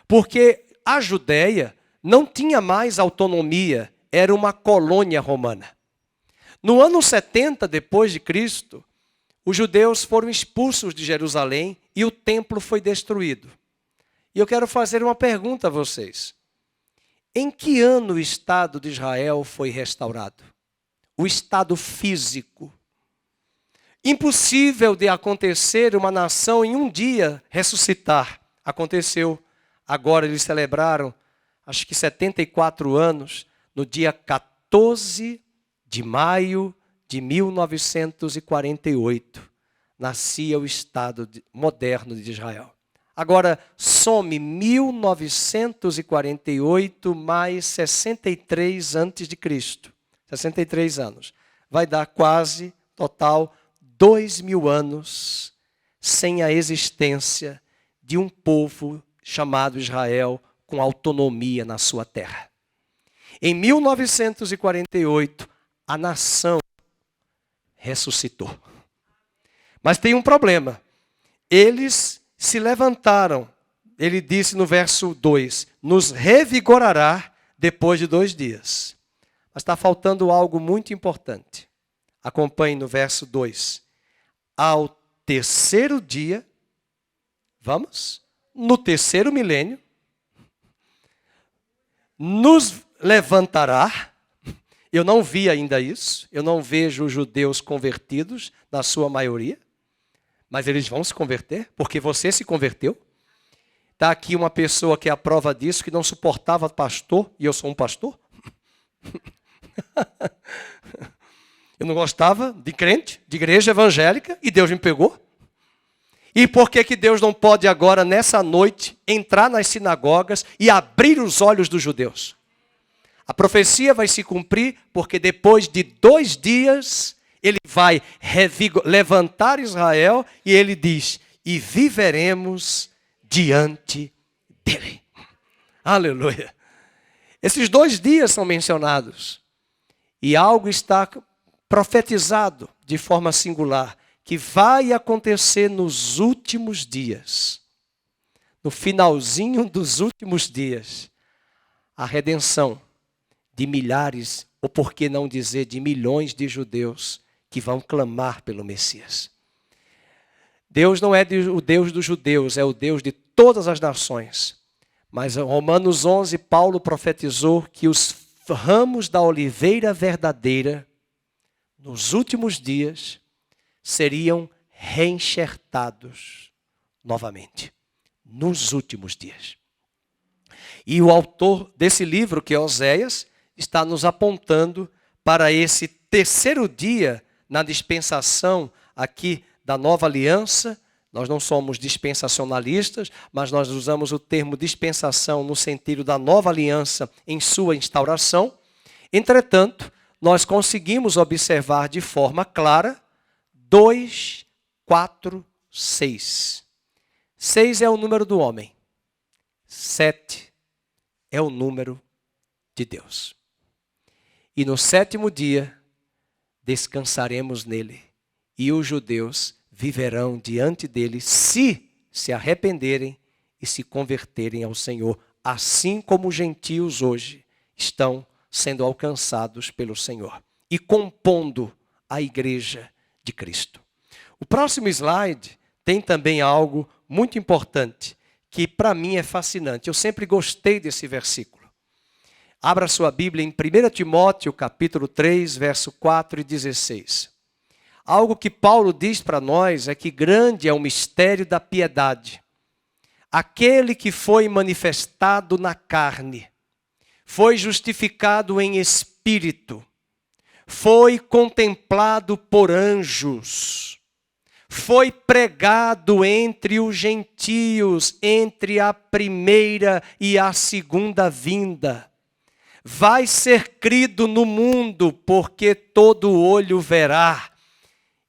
Porque a Judéia não tinha mais autonomia, era uma colônia romana. No ano 70 depois de Cristo, os judeus foram expulsos de Jerusalém e o templo foi destruído. E eu quero fazer uma pergunta a vocês. Em que ano o Estado de Israel foi restaurado? O Estado físico. Impossível de acontecer uma nação em um dia ressuscitar. Aconteceu. Agora eles celebraram, acho que 74 anos, no dia 14 de maio de 1948, nascia o Estado moderno de Israel. Agora, some 1948 mais 63 antes de Cristo. 63 anos. Vai dar quase, total, 2000 anos sem a existência de um povo chamado Israel com autonomia na sua terra. Em 1948, a nação ressuscitou. Mas tem um problema. Eles se levantaram. Ele disse no verso 2, nos revigorará depois de 2 dias. Mas está faltando algo muito importante. Acompanhe no verso 2. Ao terceiro dia, vamos, no terceiro milênio, nos levantará. Eu não vi ainda isso, eu não vejo os judeus convertidos, na sua maioria, mas eles vão se converter, porque você se converteu. Está aqui uma pessoa que é a prova disso, que não suportava pastor, e eu sou um pastor. Eu não gostava de crente, de igreja evangélica, e Deus me pegou. E por que Deus não pode agora, nessa noite, entrar nas sinagogas e abrir os olhos dos judeus? A profecia vai se cumprir, porque depois de 2 dias, ele vai levantar Israel, e ele diz, e viveremos diante dele. Aleluia. Esses 2 dias são mencionados, e algo está profetizado de forma singular, que vai acontecer nos últimos dias, no finalzinho dos últimos dias, a redenção de milhares, ou por que não dizer de milhões de judeus que vão clamar pelo Messias. Deus não é o Deus dos judeus, é o Deus de todas as nações. Mas em Romanos 11, Paulo profetizou que os ramos da oliveira verdadeira, nos últimos dias, seriam reenxertados novamente. Nos últimos dias. E o autor desse livro, que é Oséias, está nos apontando para esse terceiro dia na dispensação aqui da nova aliança. Nós não somos dispensacionalistas, mas nós usamos o termo dispensação no sentido da nova aliança em sua instauração. Entretanto, nós conseguimos observar de forma clara 2, 4, 6. 6 é o número do homem. 7 é o número de Deus. E no 7º dia, descansaremos nele. E os judeus viverão diante dele se arrependerem e se converterem ao Senhor. Assim como os gentios hoje estão sendo alcançados pelo Senhor. E compondo a igreja de Cristo. O próximo slide tem também algo muito importante, que para mim é fascinante. Eu sempre gostei desse versículo. Abra sua Bíblia em 1 Timóteo, capítulo 3, verso 4 e 16. Algo que Paulo diz para nós é que grande é o mistério da piedade. Aquele que foi manifestado na carne, foi justificado em espírito, foi contemplado por anjos, foi pregado entre os gentios, entre a primeira e a segunda vinda. Vai ser crido no mundo, porque todo olho verá,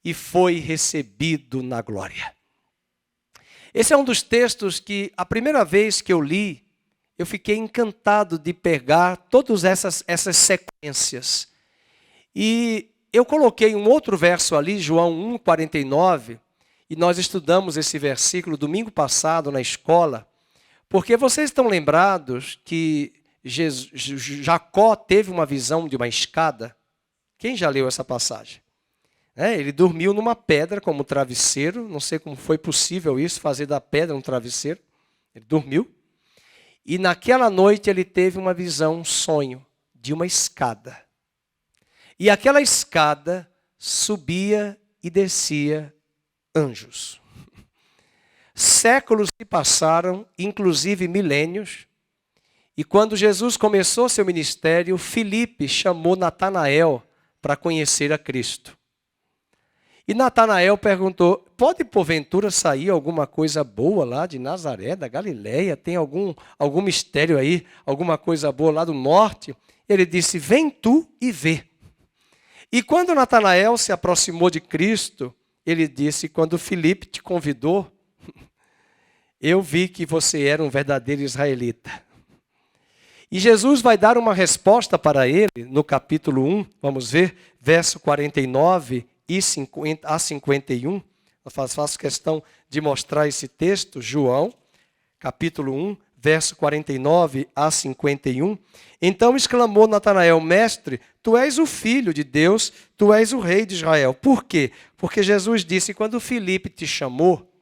e foi recebido na glória. Esse é um dos textos que, a primeira vez que eu li, eu fiquei encantado de pegar todas essas sequências. E eu coloquei um outro verso ali, João 1,49, e nós estudamos esse versículo domingo passado na escola, porque vocês estão lembrados que Jacó teve uma visão de uma escada? Quem já leu essa passagem? Ele dormiu numa pedra como travesseiro, não sei como foi possível isso, fazer da pedra um travesseiro. Ele dormiu. E naquela noite ele teve uma visão, um sonho, de uma escada. E aquela escada subia e descia anjos. Séculos se passaram, inclusive milênios, e quando Jesus começou seu ministério, Filipe chamou Natanael para conhecer a Cristo. E Natanael perguntou, pode porventura sair alguma coisa boa lá de Nazaré, da Galileia? Tem algum mistério aí, alguma coisa boa lá do norte? Ele disse, vem tu e vê. E quando Natanael se aproximou de Cristo, ele disse, quando Filipe te convidou, eu vi que você era um verdadeiro israelita. E Jesus vai dar uma resposta para ele no capítulo 1, vamos ver, verso 49 a 51. Eu faço questão de mostrar esse texto, João, capítulo 1, verso 49 a 51. Então exclamou Natanael, mestre, tu és o filho de Deus, tu és o rei de Israel. Por quê? Porque Jesus disse, quando Filipe te chamou,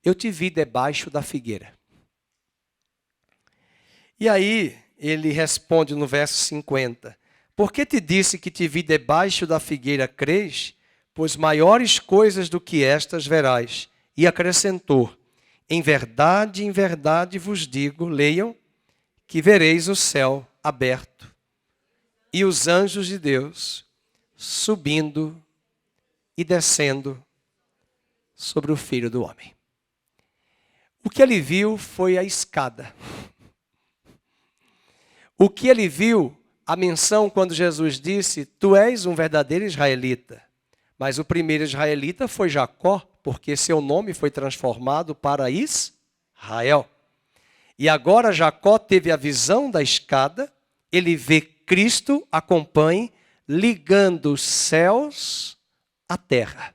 eu te vi debaixo da figueira. E aí ele responde no verso 50, por que te disse que te vi debaixo da figueira, crês? Pois maiores coisas do que estas verás. E acrescentou, em verdade vos digo, leiam, que vereis o céu aberto e os anjos de Deus subindo e descendo sobre o Filho do Homem. O que ele viu foi a escada. O que ele viu, a menção quando Jesus disse, tu és um verdadeiro israelita. Mas o primeiro israelita foi Jacó, porque seu nome foi transformado para Israel. E agora Jacó teve a visão da escada, ele vê Cristo, acompanhe, ligando os céus à terra.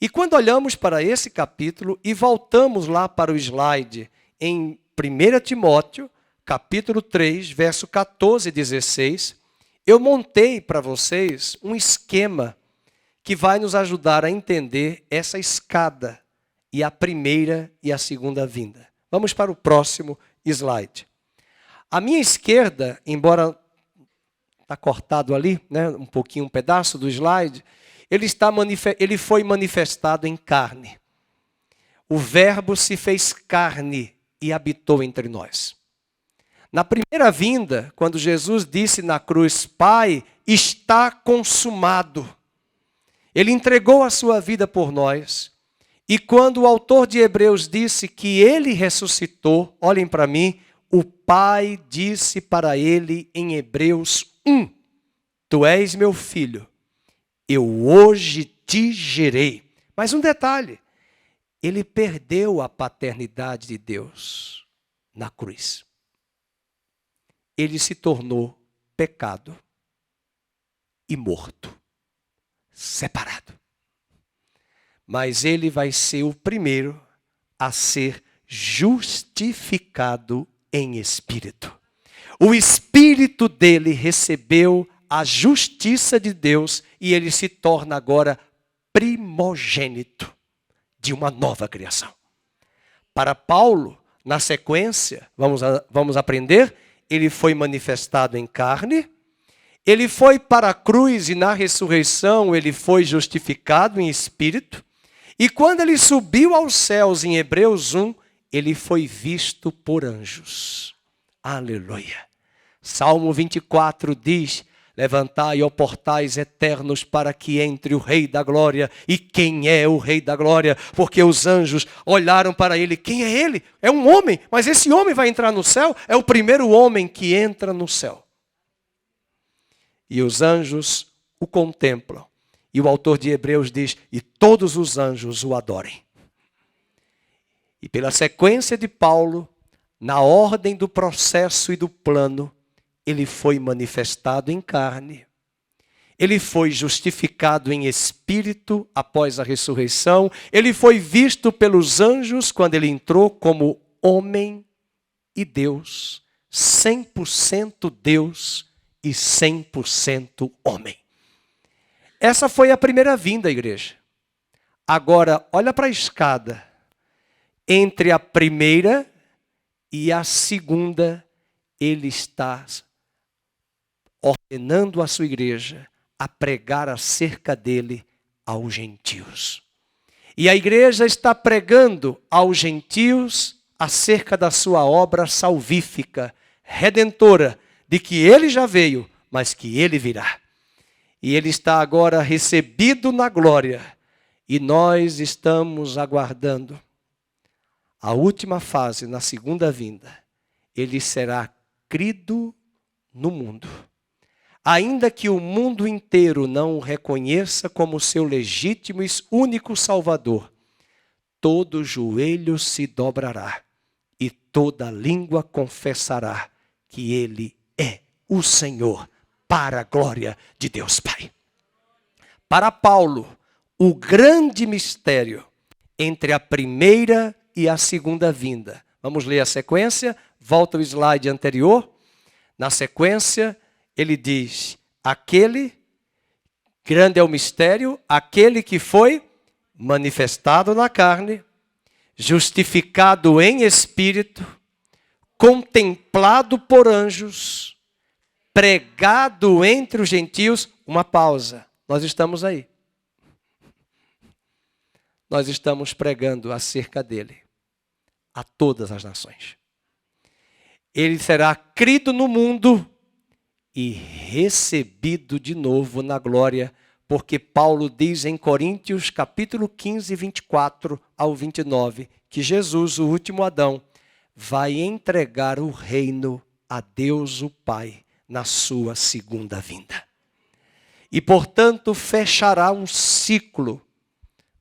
E quando olhamos para esse capítulo e voltamos lá para o slide em 1 Timóteo, capítulo 3, verso 14 e 16, eu montei para vocês um esquema que vai nos ajudar a entender essa escada e a primeira e a segunda vinda. Vamos para o próximo slide. À minha esquerda, embora está cortado ali, né, um pouquinho, um pedaço do slide, ele foi manifestado em carne. O Verbo se fez carne e habitou entre nós. Na primeira vinda, quando Jesus disse na cruz, Pai, está consumado. Ele entregou a sua vida por nós. E quando o autor de Hebreus disse que ele ressuscitou, olhem para mim, o Pai disse para ele em Hebreus 1, tu és meu filho, eu hoje te gerei. Mas um detalhe, ele perdeu a paternidade de Deus na cruz. Ele se tornou pecado e morto. Separado. Mas ele vai ser o primeiro a ser justificado em espírito. O espírito dele recebeu a justiça de Deus e ele se torna agora primogênito de uma nova criação. Para Paulo, na sequência, vamos aprender, ele foi manifestado em carne. Ele foi para a cruz e na ressurreição ele foi justificado em espírito. E quando ele subiu aos céus em Hebreus 1, ele foi visto por anjos. Aleluia. Salmo 24 diz, levantai, ó portais eternos, para que entre o Rei da Glória. E quem é o Rei da Glória? Porque os anjos olharam para ele. Quem é ele? É um homem, mas esse homem vai entrar no céu? É o primeiro homem que entra no céu. E os anjos o contemplam. E o autor de Hebreus diz, e todos os anjos o adorem. E pela sequência de Paulo, na ordem do processo e do plano, ele foi manifestado em carne. Ele foi justificado em espírito após a ressurreição. Ele foi visto pelos anjos quando ele entrou como homem e Deus. 100% Deus e 100% homem. Essa foi a primeira vinda, igreja. Agora, olha para a escada. Entre a primeira e a segunda, ele está ordenando a sua igreja a pregar acerca dele aos gentios. E a igreja está pregando aos gentios acerca da sua obra salvífica, redentora, de que ele já veio, mas que ele virá. E ele está agora recebido na glória. E nós estamos aguardando a última fase, na segunda vinda. Ele será crido no mundo. Ainda que o mundo inteiro não o reconheça como seu legítimo e único Salvador, todo joelho se dobrará e toda língua confessará que Ele é o Senhor, para a glória de Deus Pai. Para Paulo, o grande mistério entre a primeira e a segunda vinda. Vamos ler a sequência, volta ao slide anterior. Na sequência, ele diz, grande é o mistério, aquele que foi manifestado na carne, justificado em espírito, contemplado por anjos, pregado entre os gentios. Uma pausa, nós estamos aí. Nós estamos pregando acerca dele a todas as nações. Ele será crido no mundo e recebido de novo na glória, porque Paulo diz em Coríntios, capítulo 15, 24 ao 29, que Jesus, o último Adão, vai entregar o reino a Deus o Pai na sua segunda vinda. E, portanto, fechará um ciclo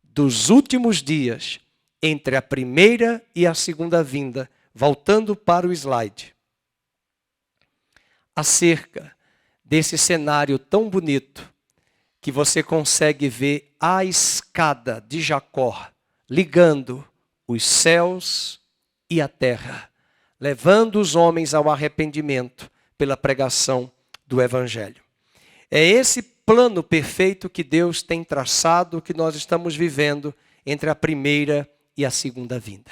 dos últimos dias entre a primeira e a segunda vinda, voltando para o slide. Acerca desse cenário tão bonito que você consegue ver a escada de Jacó ligando os céus e a terra, levando os homens ao arrependimento pela pregação do Evangelho. É esse plano perfeito que Deus tem traçado, que nós estamos vivendo entre a primeira e a segunda vinda.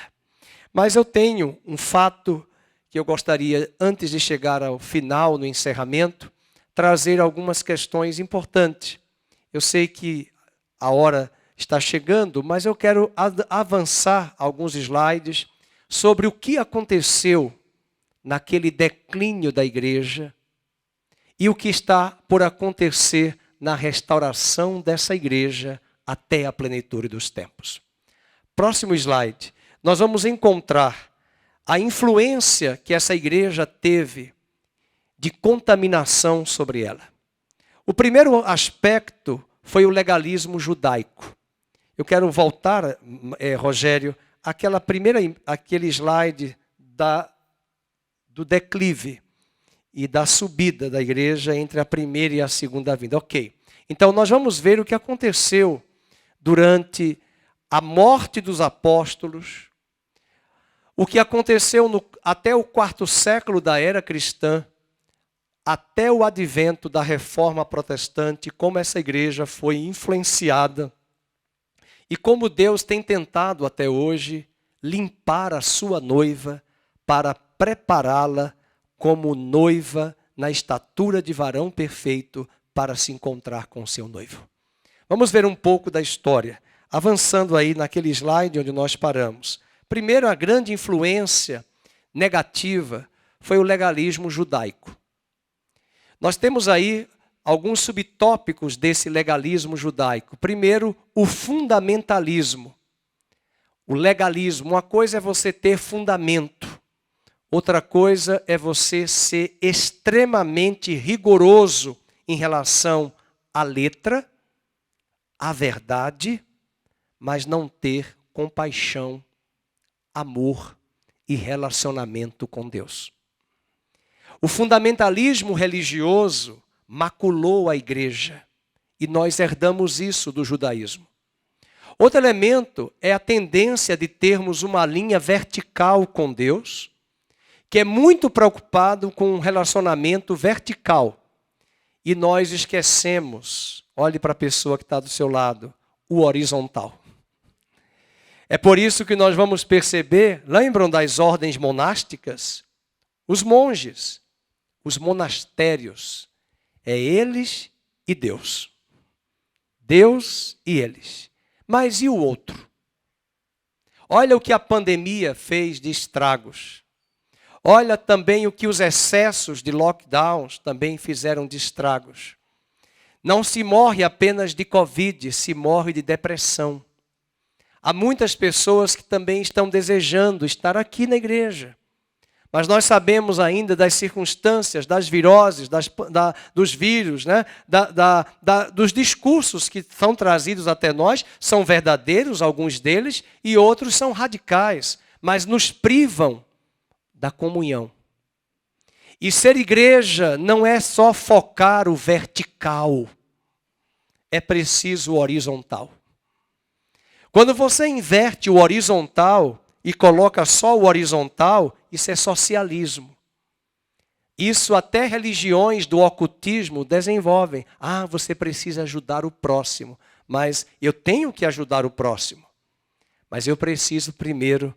Mas eu tenho um fato que eu gostaria, antes de chegar ao final, no encerramento, trazer algumas questões importantes. Eu sei que a hora está chegando, mas eu quero avançar alguns slides sobre o que aconteceu naquele declínio da igreja e o que está por acontecer na restauração dessa igreja até a plenitude dos tempos. Próximo slide. Nós vamos encontrar a influência que essa igreja teve de contaminação sobre ela. O primeiro aspecto foi o legalismo judaico. Eu quero voltar, Rogério, aquele slide do declive e da subida da igreja entre a primeira e a segunda vinda. Ok. Então nós vamos ver o que aconteceu durante a morte dos apóstolos, o que aconteceu até o 4º século da era cristã, até o advento da reforma protestante, como essa igreja foi influenciada e como Deus tem tentado até hoje limpar a sua noiva para prepará-la como noiva na estatura de varão perfeito para se encontrar com seu noivo. Vamos ver um pouco da história, avançando aí naquele slide onde nós paramos. Primeiro, a grande influência negativa foi o legalismo judaico. Nós temos aí alguns subtópicos desse legalismo judaico. Primeiro, o fundamentalismo. O legalismo, uma coisa é você ter fundamento, outra coisa é você ser extremamente rigoroso em relação à letra, à verdade, mas não ter compaixão, amor e relacionamento com Deus. O fundamentalismo religioso maculou a igreja e nós herdamos isso do judaísmo. Outro elemento é a tendência de termos uma linha vertical com Deus, que é muito preocupado com um relacionamento vertical. E nós esquecemos, olhe para a pessoa que está do seu lado, o horizontal. É por isso que nós vamos perceber, lembram das ordens monásticas? Os monges, os monastérios, é eles e Deus. Deus e eles. Mas e o outro? Olha o que a pandemia fez de estragos. Olha também o que os excessos de lockdowns também fizeram de estragos. Não se morre apenas de Covid, se morre de depressão. Há muitas pessoas que também estão desejando estar aqui na igreja. Mas nós sabemos ainda das circunstâncias, das viroses, dos vírus, né? Dos discursos que são trazidos até nós, são verdadeiros, alguns deles, e outros são radicais, mas nos privam da comunhão. E ser igreja não é só focar o vertical, é preciso o horizontal. Quando você inverte o horizontal e coloca só o horizontal, isso é socialismo. Isso até religiões do ocultismo desenvolvem. Ah, você precisa ajudar o próximo. Mas eu tenho que ajudar o próximo. Mas eu preciso primeiro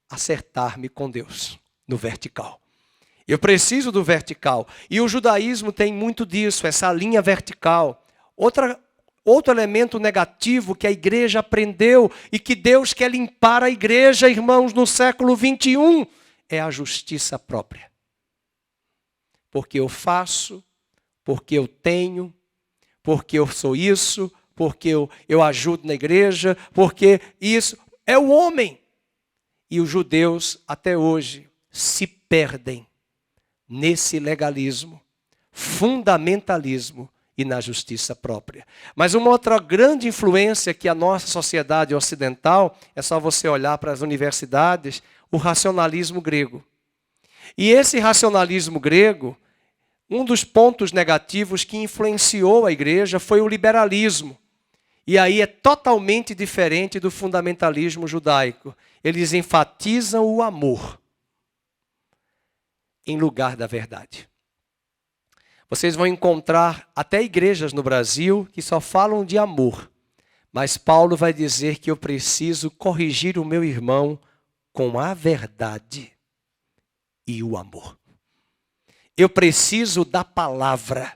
acertar-me com Deus no vertical. Eu preciso do vertical. E o judaísmo tem muito disso, essa linha vertical. Outro elemento negativo que a igreja aprendeu e que Deus quer limpar a igreja, irmãos, no século 21, é a justiça própria. Porque eu faço, porque eu tenho, porque eu sou isso, porque eu ajudo na igreja, porque isso é o homem. E os judeus, até hoje, se perdem nesse legalismo, fundamentalismo e na justiça própria. Mas uma outra grande influência que a nossa sociedade ocidental, é só você olhar para as universidades, o racionalismo grego. E esse racionalismo grego, um dos pontos negativos que influenciou a igreja foi o liberalismo. E aí é totalmente diferente do fundamentalismo judaico. Eles enfatizam o amor em lugar da verdade. Vocês vão encontrar até igrejas no Brasil que só falam de amor. Mas Paulo vai dizer que eu preciso corrigir o meu irmão com a verdade e o amor. Eu preciso da palavra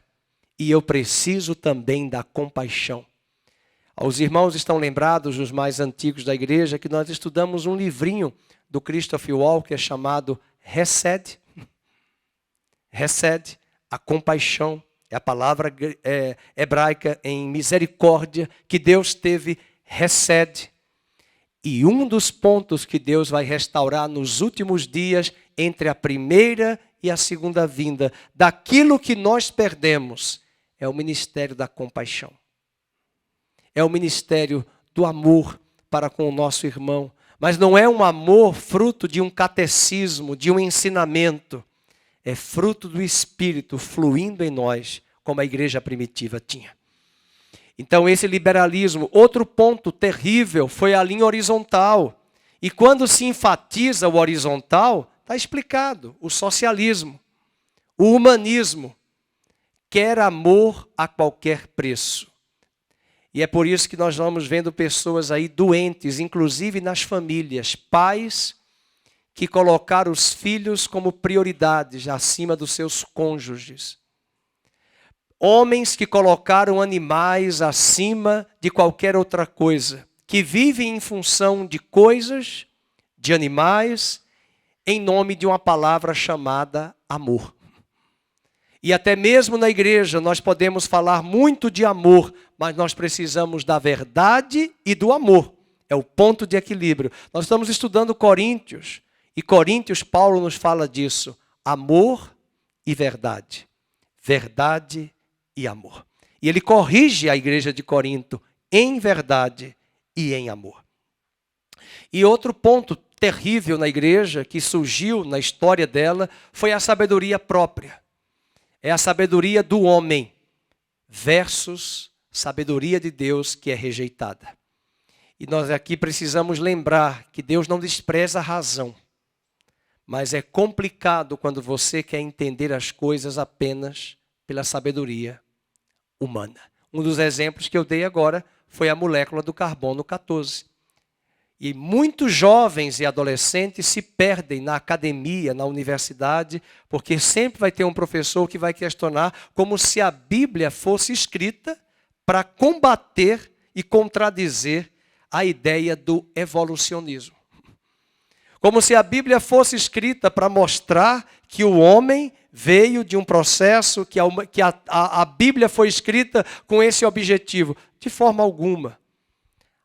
e eu preciso também da compaixão. Os irmãos estão lembrados, os mais antigos da igreja, que nós estudamos um livrinho do Christopher Walker chamado Hesed. Hesed, a compaixão, é a palavra hebraica em misericórdia, que Deus teve Hesed. E um dos pontos que Deus vai restaurar nos últimos dias, entre a primeira e a segunda vinda, daquilo que nós perdemos, é o ministério da compaixão. É o ministério do amor para com o nosso irmão. Mas não é um amor fruto de um catecismo, de um ensinamento. É fruto do Espírito fluindo em nós, como a igreja primitiva tinha. Então esse liberalismo, outro ponto terrível foi a linha horizontal. E quando se enfatiza o horizontal, está explicado, o socialismo, o humanismo, quer amor a qualquer preço. E é por isso que nós vamos vendo pessoas aí doentes, inclusive nas famílias, pais que colocaram os filhos como prioridades acima dos seus cônjuges. Homens que colocaram animais acima de qualquer outra coisa, que vivem em função de coisas, de animais, em nome de uma palavra chamada amor. E até mesmo na igreja nós podemos falar muito de amor, mas nós precisamos da verdade e do amor. É o ponto de equilíbrio. Nós estamos estudando Coríntios, e Coríntios, Paulo nos fala disso. Amor e verdade. Verdade e amor. E ele corrige a igreja de Corinto em verdade e em amor. E outro ponto terrível na igreja, que surgiu na história dela, foi a sabedoria própria. É a sabedoria do homem versus sabedoria de Deus que é rejeitada. E nós aqui precisamos lembrar que Deus não despreza a razão. Mas é complicado quando você quer entender as coisas apenas pela sabedoria humana. Um dos exemplos que eu dei agora foi a molécula do carbono 14. E muitos jovens e adolescentes se perdem na academia, na universidade, porque sempre vai ter um professor que vai questionar como se a Bíblia fosse escrita para combater e contradizer a ideia do evolucionismo. Como se a Bíblia fosse escrita para mostrar que o homem veio de um processo que a Bíblia foi escrita com esse objetivo. De forma alguma.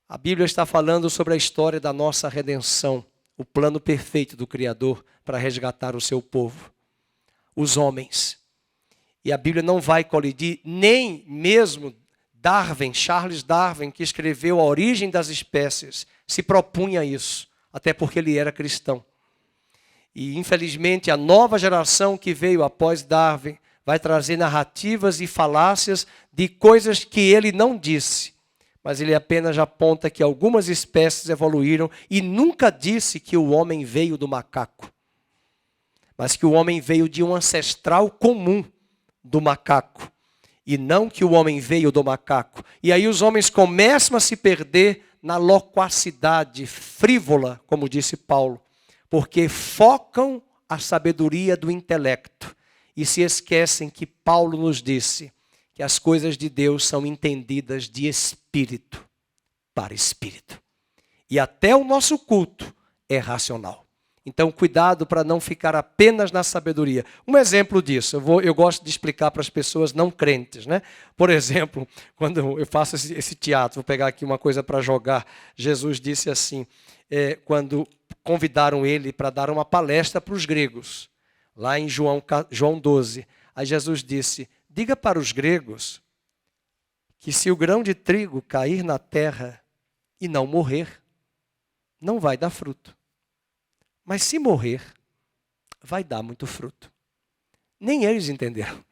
A Bíblia está falando sobre a história da nossa redenção, o plano perfeito do Criador para resgatar o seu povo, os homens. E a Bíblia não vai colidir, nem mesmo Charles Darwin, que escreveu A Origem das Espécies, se propunha isso, até porque ele era cristão. E, infelizmente, a nova geração que veio após Darwin vai trazer narrativas e falácias de coisas que ele não disse. Mas ele apenas aponta que algumas espécies evoluíram e nunca disse que o homem veio do macaco. Mas que o homem veio de um ancestral comum do macaco. E não que o homem veio do macaco. E aí os homens começam a se perder na loquacidade frívola, como disse Paulo. Porque focam a sabedoria do intelecto. E se esquecem que Paulo nos disse que as coisas de Deus são entendidas de espírito para espírito. E até o nosso culto é racional. Então, cuidado para não ficar apenas na sabedoria. Um exemplo disso, eu gosto de explicar para as pessoas não crentes, né? Por exemplo, quando eu faço esse teatro, vou pegar aqui uma coisa para jogar. Jesus disse assim, quando convidaram ele para dar uma palestra para os gregos, lá em João 12. Aí Jesus disse, diga para os gregos que se o grão de trigo cair na terra e não morrer, não vai dar fruto. Mas se morrer, vai dar muito fruto. Nem eles entenderam.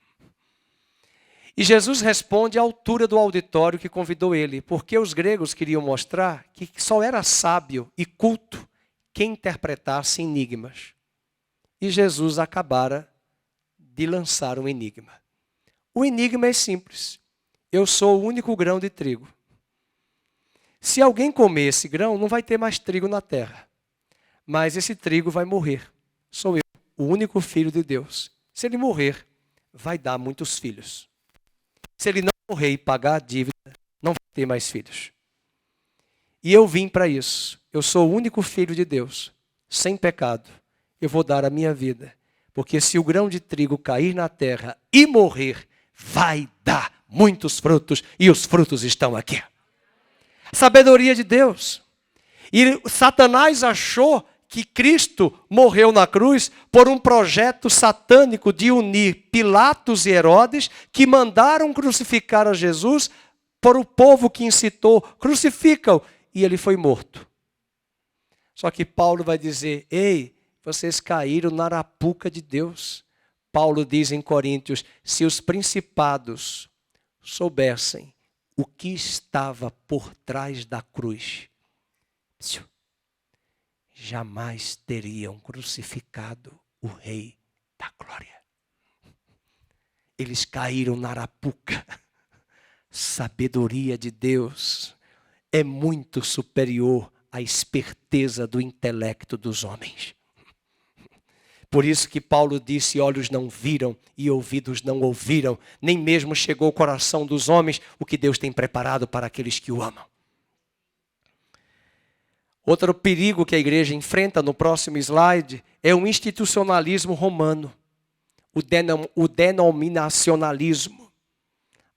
E Jesus responde à altura do auditório que convidou ele, porque os gregos queriam mostrar que só era sábio e culto quem interpretasse enigmas. E Jesus acabara de lançar um enigma. O enigma é simples. Eu sou o único grão de trigo. Se alguém comer esse grão, não vai ter mais trigo na terra. Mas esse trigo vai morrer. Sou eu, o único filho de Deus. Se ele morrer, vai dar muitos filhos. Se ele não morrer e pagar a dívida, não vai ter mais filhos. E eu vim para isso. Eu sou o único filho de Deus, sem pecado. Eu vou dar a minha vida. Porque se o grão de trigo cair na terra e morrer, vai dar muitos frutos. E os frutos estão aqui. Sabedoria de Deus. E Satanás achou que Cristo morreu na cruz por um projeto satânico de unir Pilatos e Herodes, que mandaram crucificar a Jesus por o povo que incitou, crucificam, e ele foi morto. Só que Paulo vai dizer, ei, vocês caíram na arapuca de Deus. Paulo diz em Coríntios, se os principados soubessem o que estava por trás da cruz, jamais teriam crucificado o Rei da Glória. Eles caíram na arapuca. Sabedoria de Deus é muito superior à esperteza do intelecto dos homens. Por isso que Paulo disse, olhos não viram e ouvidos não ouviram, nem mesmo chegou ao coração dos homens o que Deus tem preparado para aqueles que o amam. Outro perigo que a igreja enfrenta no próximo slide é o institucionalismo romano, o denominacionalismo.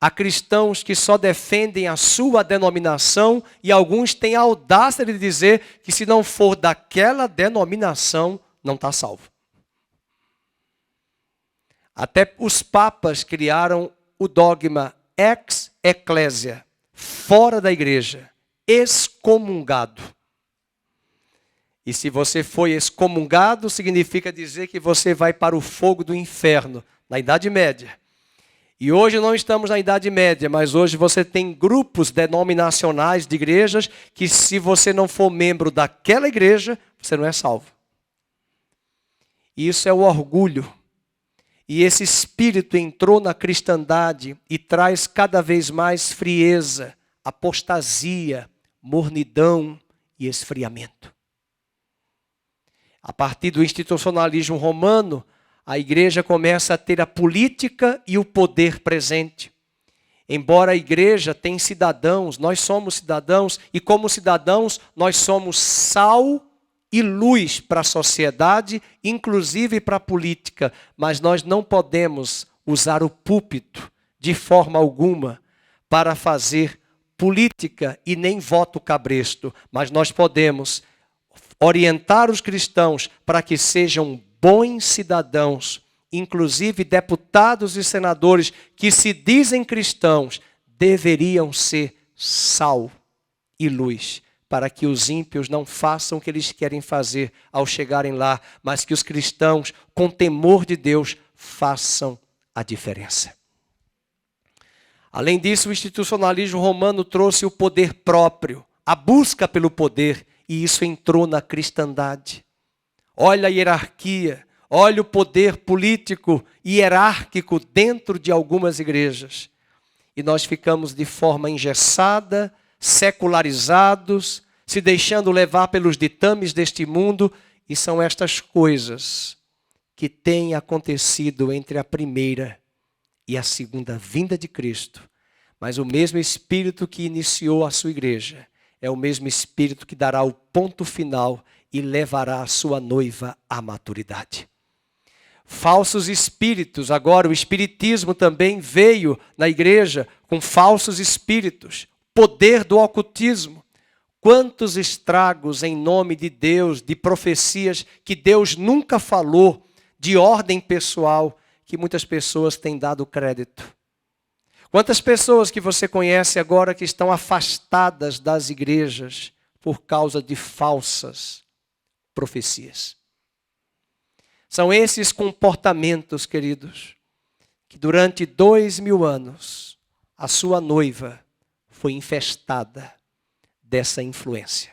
Há cristãos que só defendem a sua denominação e alguns têm a audácia de dizer que se não for daquela denominação, não está salvo. Até os papas criaram o dogma ex ecclesia, fora da igreja, excomungado. E se você foi excomungado, significa dizer que você vai para o fogo do inferno, na Idade Média. E hoje não estamos na Idade Média, mas hoje você tem grupos denominacionais de igrejas que se você não for membro daquela igreja, você não é salvo. E isso é o orgulho. E esse espírito entrou na cristandade e traz cada vez mais frieza, apostasia, mornidão e esfriamento. A partir do institucionalismo romano, a igreja começa a ter a política e o poder presente. Embora a igreja tenha cidadãos, nós somos cidadãos, e como cidadãos, nós somos sal e luz para a sociedade, inclusive para a política, mas nós não podemos usar o púlpito de forma alguma para fazer política e nem voto cabresto, mas nós podemos orientar os cristãos para que sejam bons cidadãos, inclusive deputados e senadores que se dizem cristãos, deveriam ser sal e luz, para que os ímpios não façam o que eles querem fazer ao chegarem lá, mas que os cristãos, com temor de Deus, façam a diferença. Além disso, o institucionalismo romano trouxe o poder próprio, a busca pelo poder, e isso entrou na cristandade. Olha a hierarquia, olha o poder político e hierárquico dentro de algumas igrejas. E nós ficamos de forma engessada, secularizados, se deixando levar pelos ditames deste mundo, e são estas coisas que têm acontecido entre a primeira e a segunda vinda de Cristo. Mas o mesmo Espírito que iniciou a sua igreja é o mesmo Espírito que dará o ponto final e levará a sua noiva à maturidade. Falsos espíritos, agora o espiritismo também veio na igreja com falsos espíritos, poder do ocultismo. Quantos estragos em nome de Deus, de profecias que Deus nunca falou, de ordem pessoal, que muitas pessoas têm dado crédito. Quantas pessoas que você conhece agora que estão afastadas das igrejas por causa de falsas profecias? São esses comportamentos, queridos, que durante 2000 anos a sua noiva foi infestada dessa influência.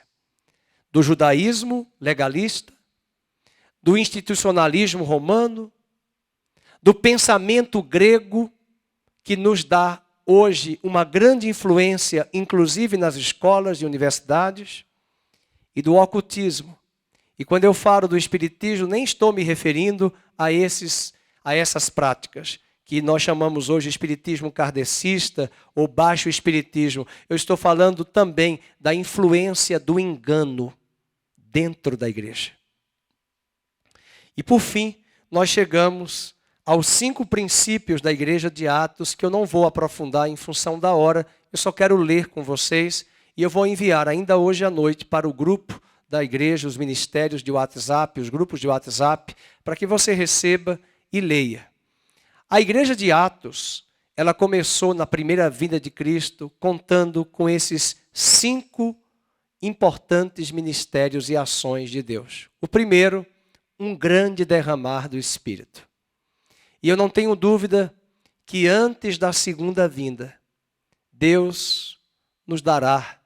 Do judaísmo legalista, do institucionalismo romano, do pensamento grego, que nos dá hoje uma grande influência, inclusive nas escolas e universidades, e do ocultismo. E quando eu falo do espiritismo, nem estou me referindo a essas práticas, que nós chamamos hoje de espiritismo kardecista ou baixo espiritismo. Eu estou falando também da influência do engano dentro da igreja. E por fim, nós chegamos aos 5 princípios da igreja de Atos, que eu não vou aprofundar em função da hora, eu só quero ler com vocês, e eu vou enviar ainda hoje à noite para o grupo da igreja, os ministérios de WhatsApp, os grupos de WhatsApp, para que você receba e leia. A igreja de Atos, ela começou na primeira vinda de Cristo, contando com esses 5 importantes ministérios e ações de Deus. O primeiro, um grande derramar do Espírito. E eu não tenho dúvida que antes da segunda vinda, Deus nos dará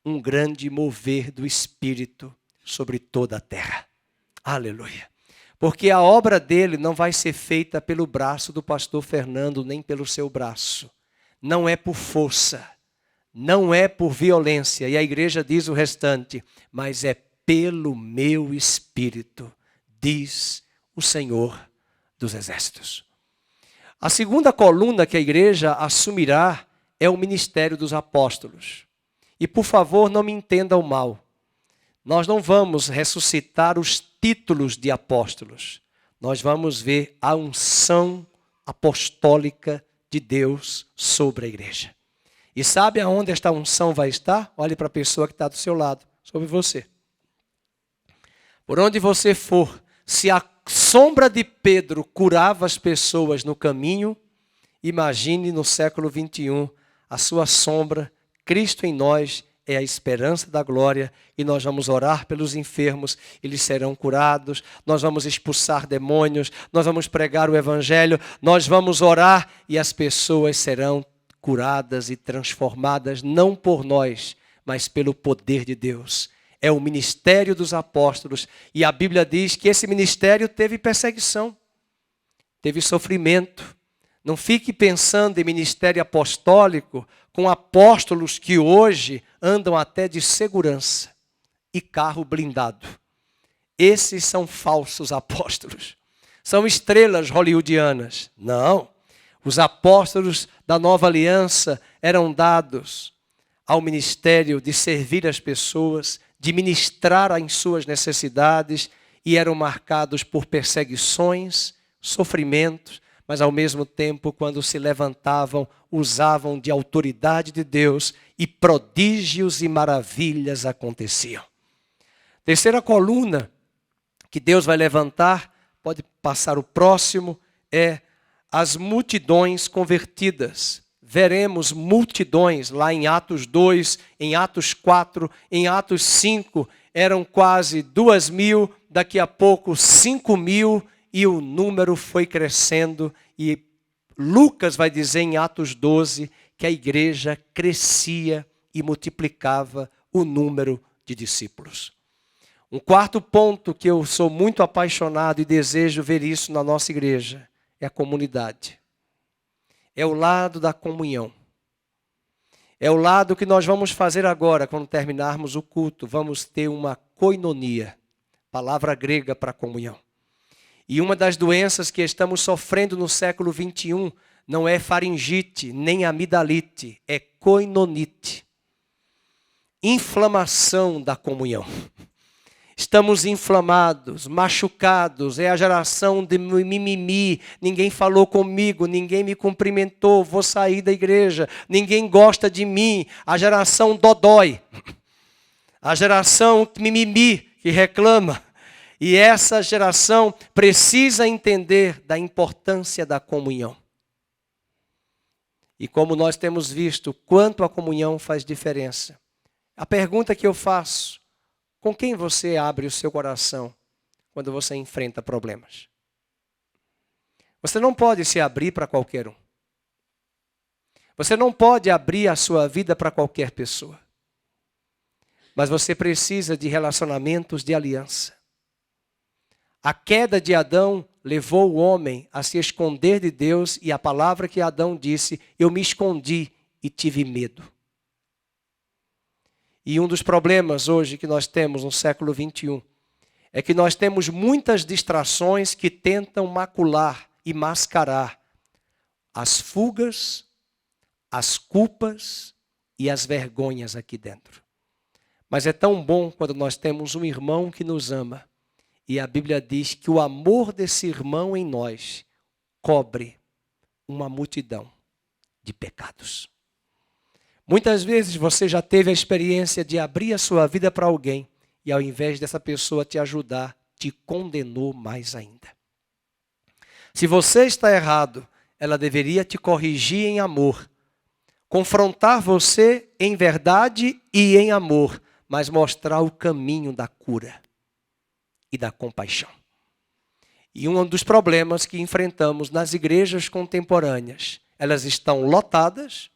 um grande mover do Espírito sobre toda a terra. Aleluia. Porque a obra dele não vai ser feita pelo braço do pastor Fernando, nem pelo seu braço. Não é por força, não é por violência. E a igreja diz o restante, mas é pelo meu Espírito, diz o Senhor dos exércitos. A segunda coluna que a igreja assumirá é o ministério dos apóstolos. E por favor, não me entendam mal. Nós não vamos ressuscitar os títulos de apóstolos. Nós vamos ver a unção apostólica de Deus sobre a igreja. E sabe aonde esta unção vai estar? Olhe para a pessoa que está do seu lado, sobre você. Por onde você for, se a sombra de Pedro curava as pessoas no caminho, imagine no século 21, a sua sombra, Cristo em nós, é a esperança da glória, e nós vamos orar pelos enfermos, eles serão curados, nós vamos expulsar demônios, nós vamos pregar o evangelho, nós vamos orar e as pessoas serão curadas e transformadas, não por nós, mas pelo poder de Deus. É o ministério dos apóstolos, e a Bíblia diz que esse ministério teve perseguição, teve sofrimento. Não fique pensando em ministério apostólico com apóstolos que hoje andam até de segurança e carro blindado. Esses são falsos apóstolos. São estrelas hollywoodianas. Não. Os apóstolos da nova aliança eram dados ao ministério de servir as pessoas, de ministrar em suas necessidades e eram marcados por perseguições, sofrimentos, mas ao mesmo tempo, quando se levantavam, usavam de autoridade de Deus e prodígios e maravilhas aconteciam. Terceira coluna que Deus vai levantar, pode passar o próximo, é as multidões convertidas. Veremos multidões lá em Atos 2, em Atos 4, em Atos 5, eram quase 2.000, daqui a pouco 5.000, e o número foi crescendo. E Lucas vai dizer em Atos 12 que a igreja crescia e multiplicava o número de discípulos. Um quarto ponto que eu sou muito apaixonado e desejo ver isso na nossa igreja é a comunidade. É o lado da comunhão. É o lado que nós vamos fazer agora, quando terminarmos o culto. Vamos ter uma koinonia, palavra grega para comunhão. E uma das doenças que estamos sofrendo no século 21 não é faringite, nem amidalite, é koinonite. Inflamação da comunhão. Estamos inflamados, machucados, é a geração de mimimi, ninguém falou comigo, ninguém me cumprimentou, vou sair da igreja, ninguém gosta de mim, a geração dodói, a geração mimimi que reclama. E essa geração precisa entender da importância da comunhão. E como nós temos visto, quanto a comunhão faz diferença. A pergunta que eu faço: com quem você abre o seu coração quando você enfrenta problemas? Você não pode se abrir para qualquer um. Você não pode abrir a sua vida para qualquer pessoa. Mas você precisa de relacionamentos de aliança. A queda de Adão levou o homem a se esconder de Deus, e a palavra que Adão disse: eu me escondi e tive medo. E um dos problemas hoje que nós temos no século 21 é que nós temos muitas distrações que tentam macular e mascarar as fugas, as culpas e as vergonhas aqui dentro. Mas é tão bom quando nós temos um irmão que nos ama. E a Bíblia diz que o amor desse irmão em nós cobre uma multidão de pecados. Muitas vezes você já teve a experiência de abrir a sua vida para alguém e ao invés dessa pessoa te ajudar, te condenou mais ainda. Se você está errado, ela deveria te corrigir em amor, confrontar você em verdade e em amor, mas mostrar o caminho da cura e da compaixão. E um dos problemas que enfrentamos nas igrejas contemporâneas, elas estão lotadas.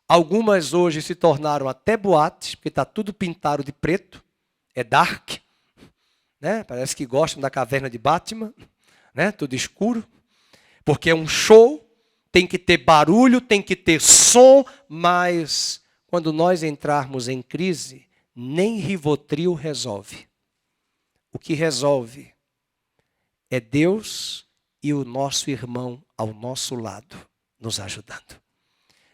Algumas hoje se tornaram até boates, porque está tudo pintado de preto, é dark, né? Parece que gostam da caverna de Batman, né? Tudo escuro, porque é um show, tem que ter barulho, tem que ter som, mas quando nós entrarmos em crise, nem Rivotril resolve. O que resolve é Deus e o nosso irmão ao nosso lado, nos ajudando.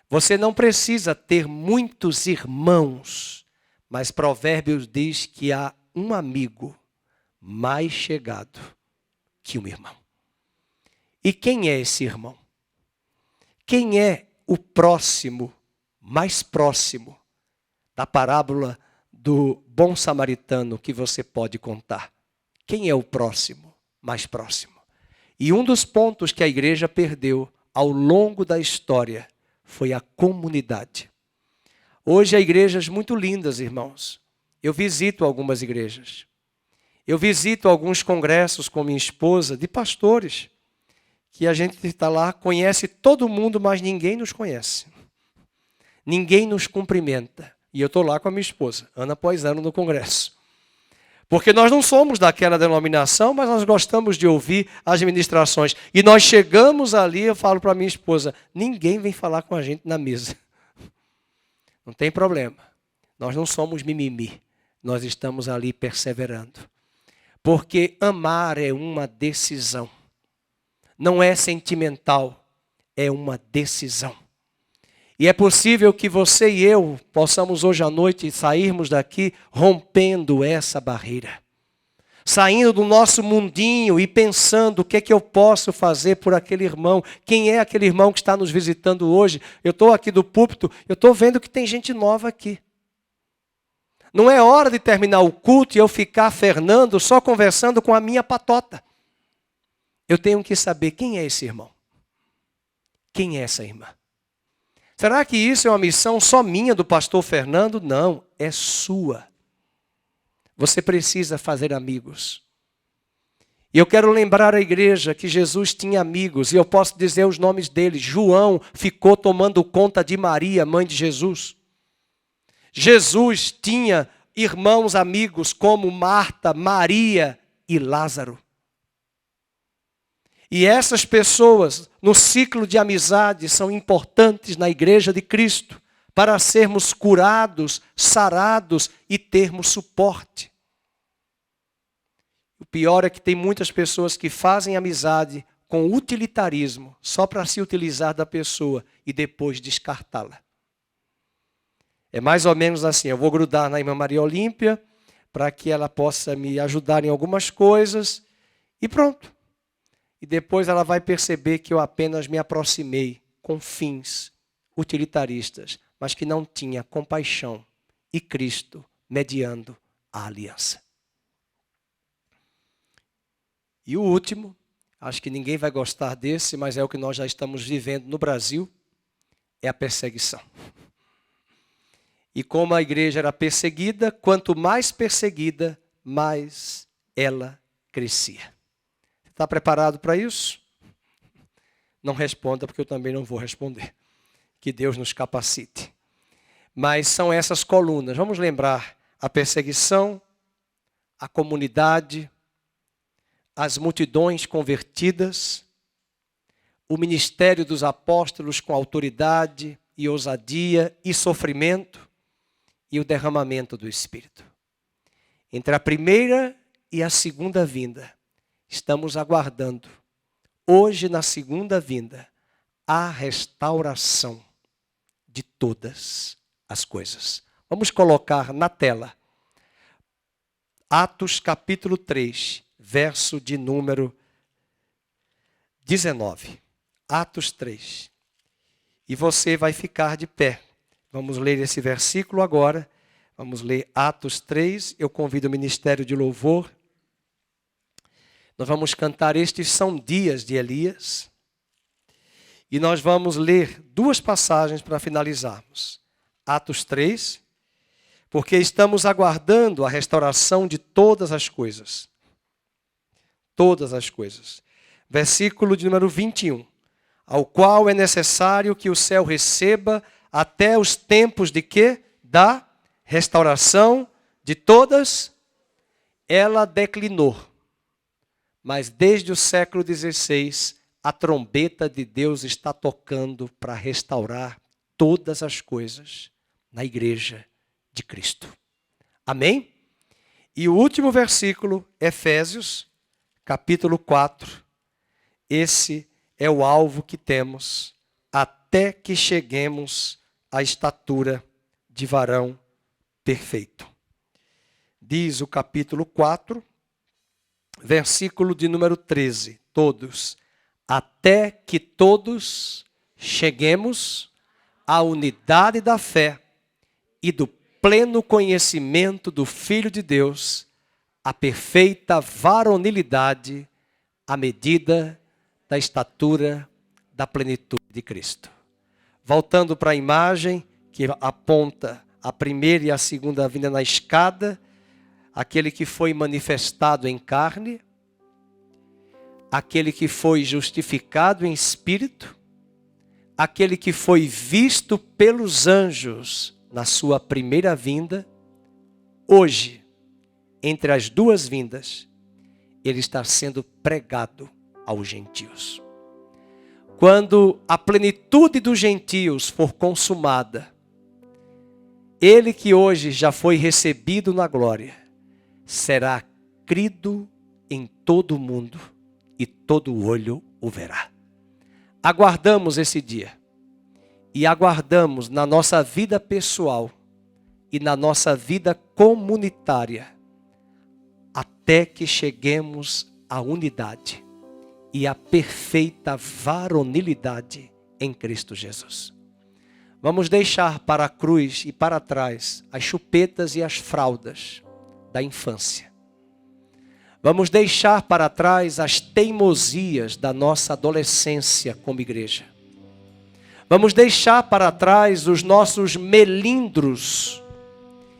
Você não precisa ter muitos irmãos, mas Provérbios diz que há um amigo mais chegado que um irmão. E quem é esse irmão? Quem é o próximo, mais próximo da parábola do bom samaritano que você pode contar? Quem é o próximo, mais próximo? E um dos pontos que a igreja perdeu ao longo da história foi a comunidade. Hoje há igrejas muito lindas, irmãos. Eu visito algumas igrejas. Eu visito alguns congressos com minha esposa de pastores, que a gente está lá, conhece todo mundo, mas ninguém nos conhece. Ninguém nos cumprimenta. E eu estou lá com a minha esposa, ano após ano no congresso. Porque nós não somos daquela denominação, mas nós gostamos de ouvir as ministrações. E nós chegamos ali, eu falo para a minha esposa, ninguém vem falar com a gente na mesa. Não tem problema. Nós não somos mimimi. Nós estamos ali perseverando. Porque amar é uma decisão. Não é sentimental, é uma decisão. E é possível que você e eu possamos hoje à noite sairmos daqui rompendo essa barreira. Saindo do nosso mundinho e pensando o que é que eu posso fazer por aquele irmão. Quem é aquele irmão que está nos visitando hoje? Eu estou aqui do púlpito, eu estou vendo que tem gente nova aqui. Não é hora de terminar o culto e eu ficar, Fernando, só conversando com a minha patota. Eu tenho que saber quem é esse irmão. Quem é essa irmã? Será que isso é uma missão só minha do pastor Fernando? Não, é sua. Você precisa fazer amigos. E eu quero lembrar a igreja que Jesus tinha amigos, e eu posso dizer os nomes deles. João ficou tomando conta de Maria, mãe de Jesus. Jesus tinha irmãos amigos como Marta, Maria e Lázaro. E essas pessoas, no ciclo de amizade, são importantes na igreja de Cristo para sermos curados, sarados e termos suporte. O pior é que tem muitas pessoas que fazem amizade com utilitarismo, só para se utilizar da pessoa e depois descartá-la. É mais ou menos assim, eu vou grudar na irmã Maria Olímpia para que ela possa me ajudar em algumas coisas e pronto. E depois ela vai perceber que eu apenas me aproximei com fins utilitaristas, mas que não tinha compaixão e Cristo mediando a aliança. E o último, acho que ninguém vai gostar desse, mas é o que nós já estamos vivendo no Brasil, é a perseguição. E como a igreja era perseguida, quanto mais perseguida, mais ela crescia. Está preparado para isso? Não responda, porque eu também não vou responder. Que Deus nos capacite. Mas são essas colunas. Vamos lembrar a perseguição, a comunidade, as multidões convertidas, o ministério dos apóstolos com autoridade e ousadia e sofrimento, e o derramamento do Espírito. Entre a primeira e a segunda vinda, estamos aguardando, hoje na segunda vinda, a restauração de todas as coisas. Vamos colocar na tela, Atos capítulo 3, verso de número 19. Atos 3. E você vai ficar de pé. Vamos ler esse versículo agora. Vamos ler Atos 3. Eu convido o Ministério de Louvor. Nós vamos cantar Estes São Dias de Elias. E nós vamos ler duas passagens para finalizarmos. Atos 3. Porque estamos aguardando a restauração de todas as coisas. Todas as coisas. Versículo de número 21. Ao qual é necessário que o céu receba até os tempos de quê? Da restauração de todas. Ela declinou. Mas desde o século XVI, a trombeta de Deus está tocando para restaurar todas as coisas na igreja de Cristo. Amém? E o último versículo, Efésios, capítulo 4. Esse é o alvo que temos até que cheguemos à estatura de varão perfeito. Diz o capítulo 4, versículo de número 13. Todos. Até que todos cheguemos à unidade da fé e do pleno conhecimento do Filho de Deus, à perfeita varonilidade, à medida da estatura da plenitude de Cristo. Voltando para a imagem que aponta a primeira e a segunda vinda na escada, aquele que foi manifestado em carne, aquele que foi justificado em espírito, aquele que foi visto pelos anjos na sua primeira vinda, hoje, entre as duas vindas, ele está sendo pregado aos gentios. Quando a plenitude dos gentios for consumada, ele que hoje já foi recebido na glória, será crido em todo o mundo e todo olho o verá. Aguardamos esse dia. e aguardamos na nossa vida pessoal e na nossa vida comunitária, até que cheguemos à unidade e à perfeita varonilidade em Cristo Jesus. Vamos deixar para a cruz e para trás as chupetas e as fraldas da infância. Vamos deixar para trás as teimosias da nossa adolescência como igreja. Vamos deixar para trás os nossos melindros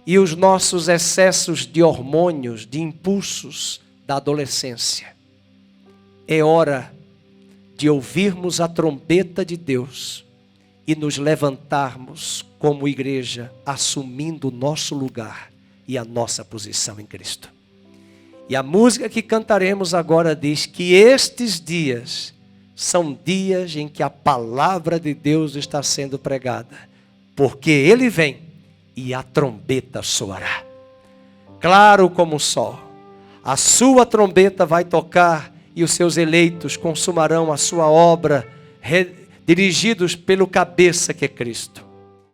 e os nossos excessos de hormônios, de impulsos da adolescência. É hora de ouvirmos a trombeta de Deus e nos levantarmos como igreja, assumindo o nosso lugar e a nossa posição em Cristo. E a música que cantaremos agora diz que estes dias são dias em que a palavra de Deus está sendo pregada, porque Ele vem e a trombeta soará. Claro como o sol, a sua trombeta vai tocar e os seus eleitos consumarão a sua obra, dirigidos pelo cabeça que é Cristo.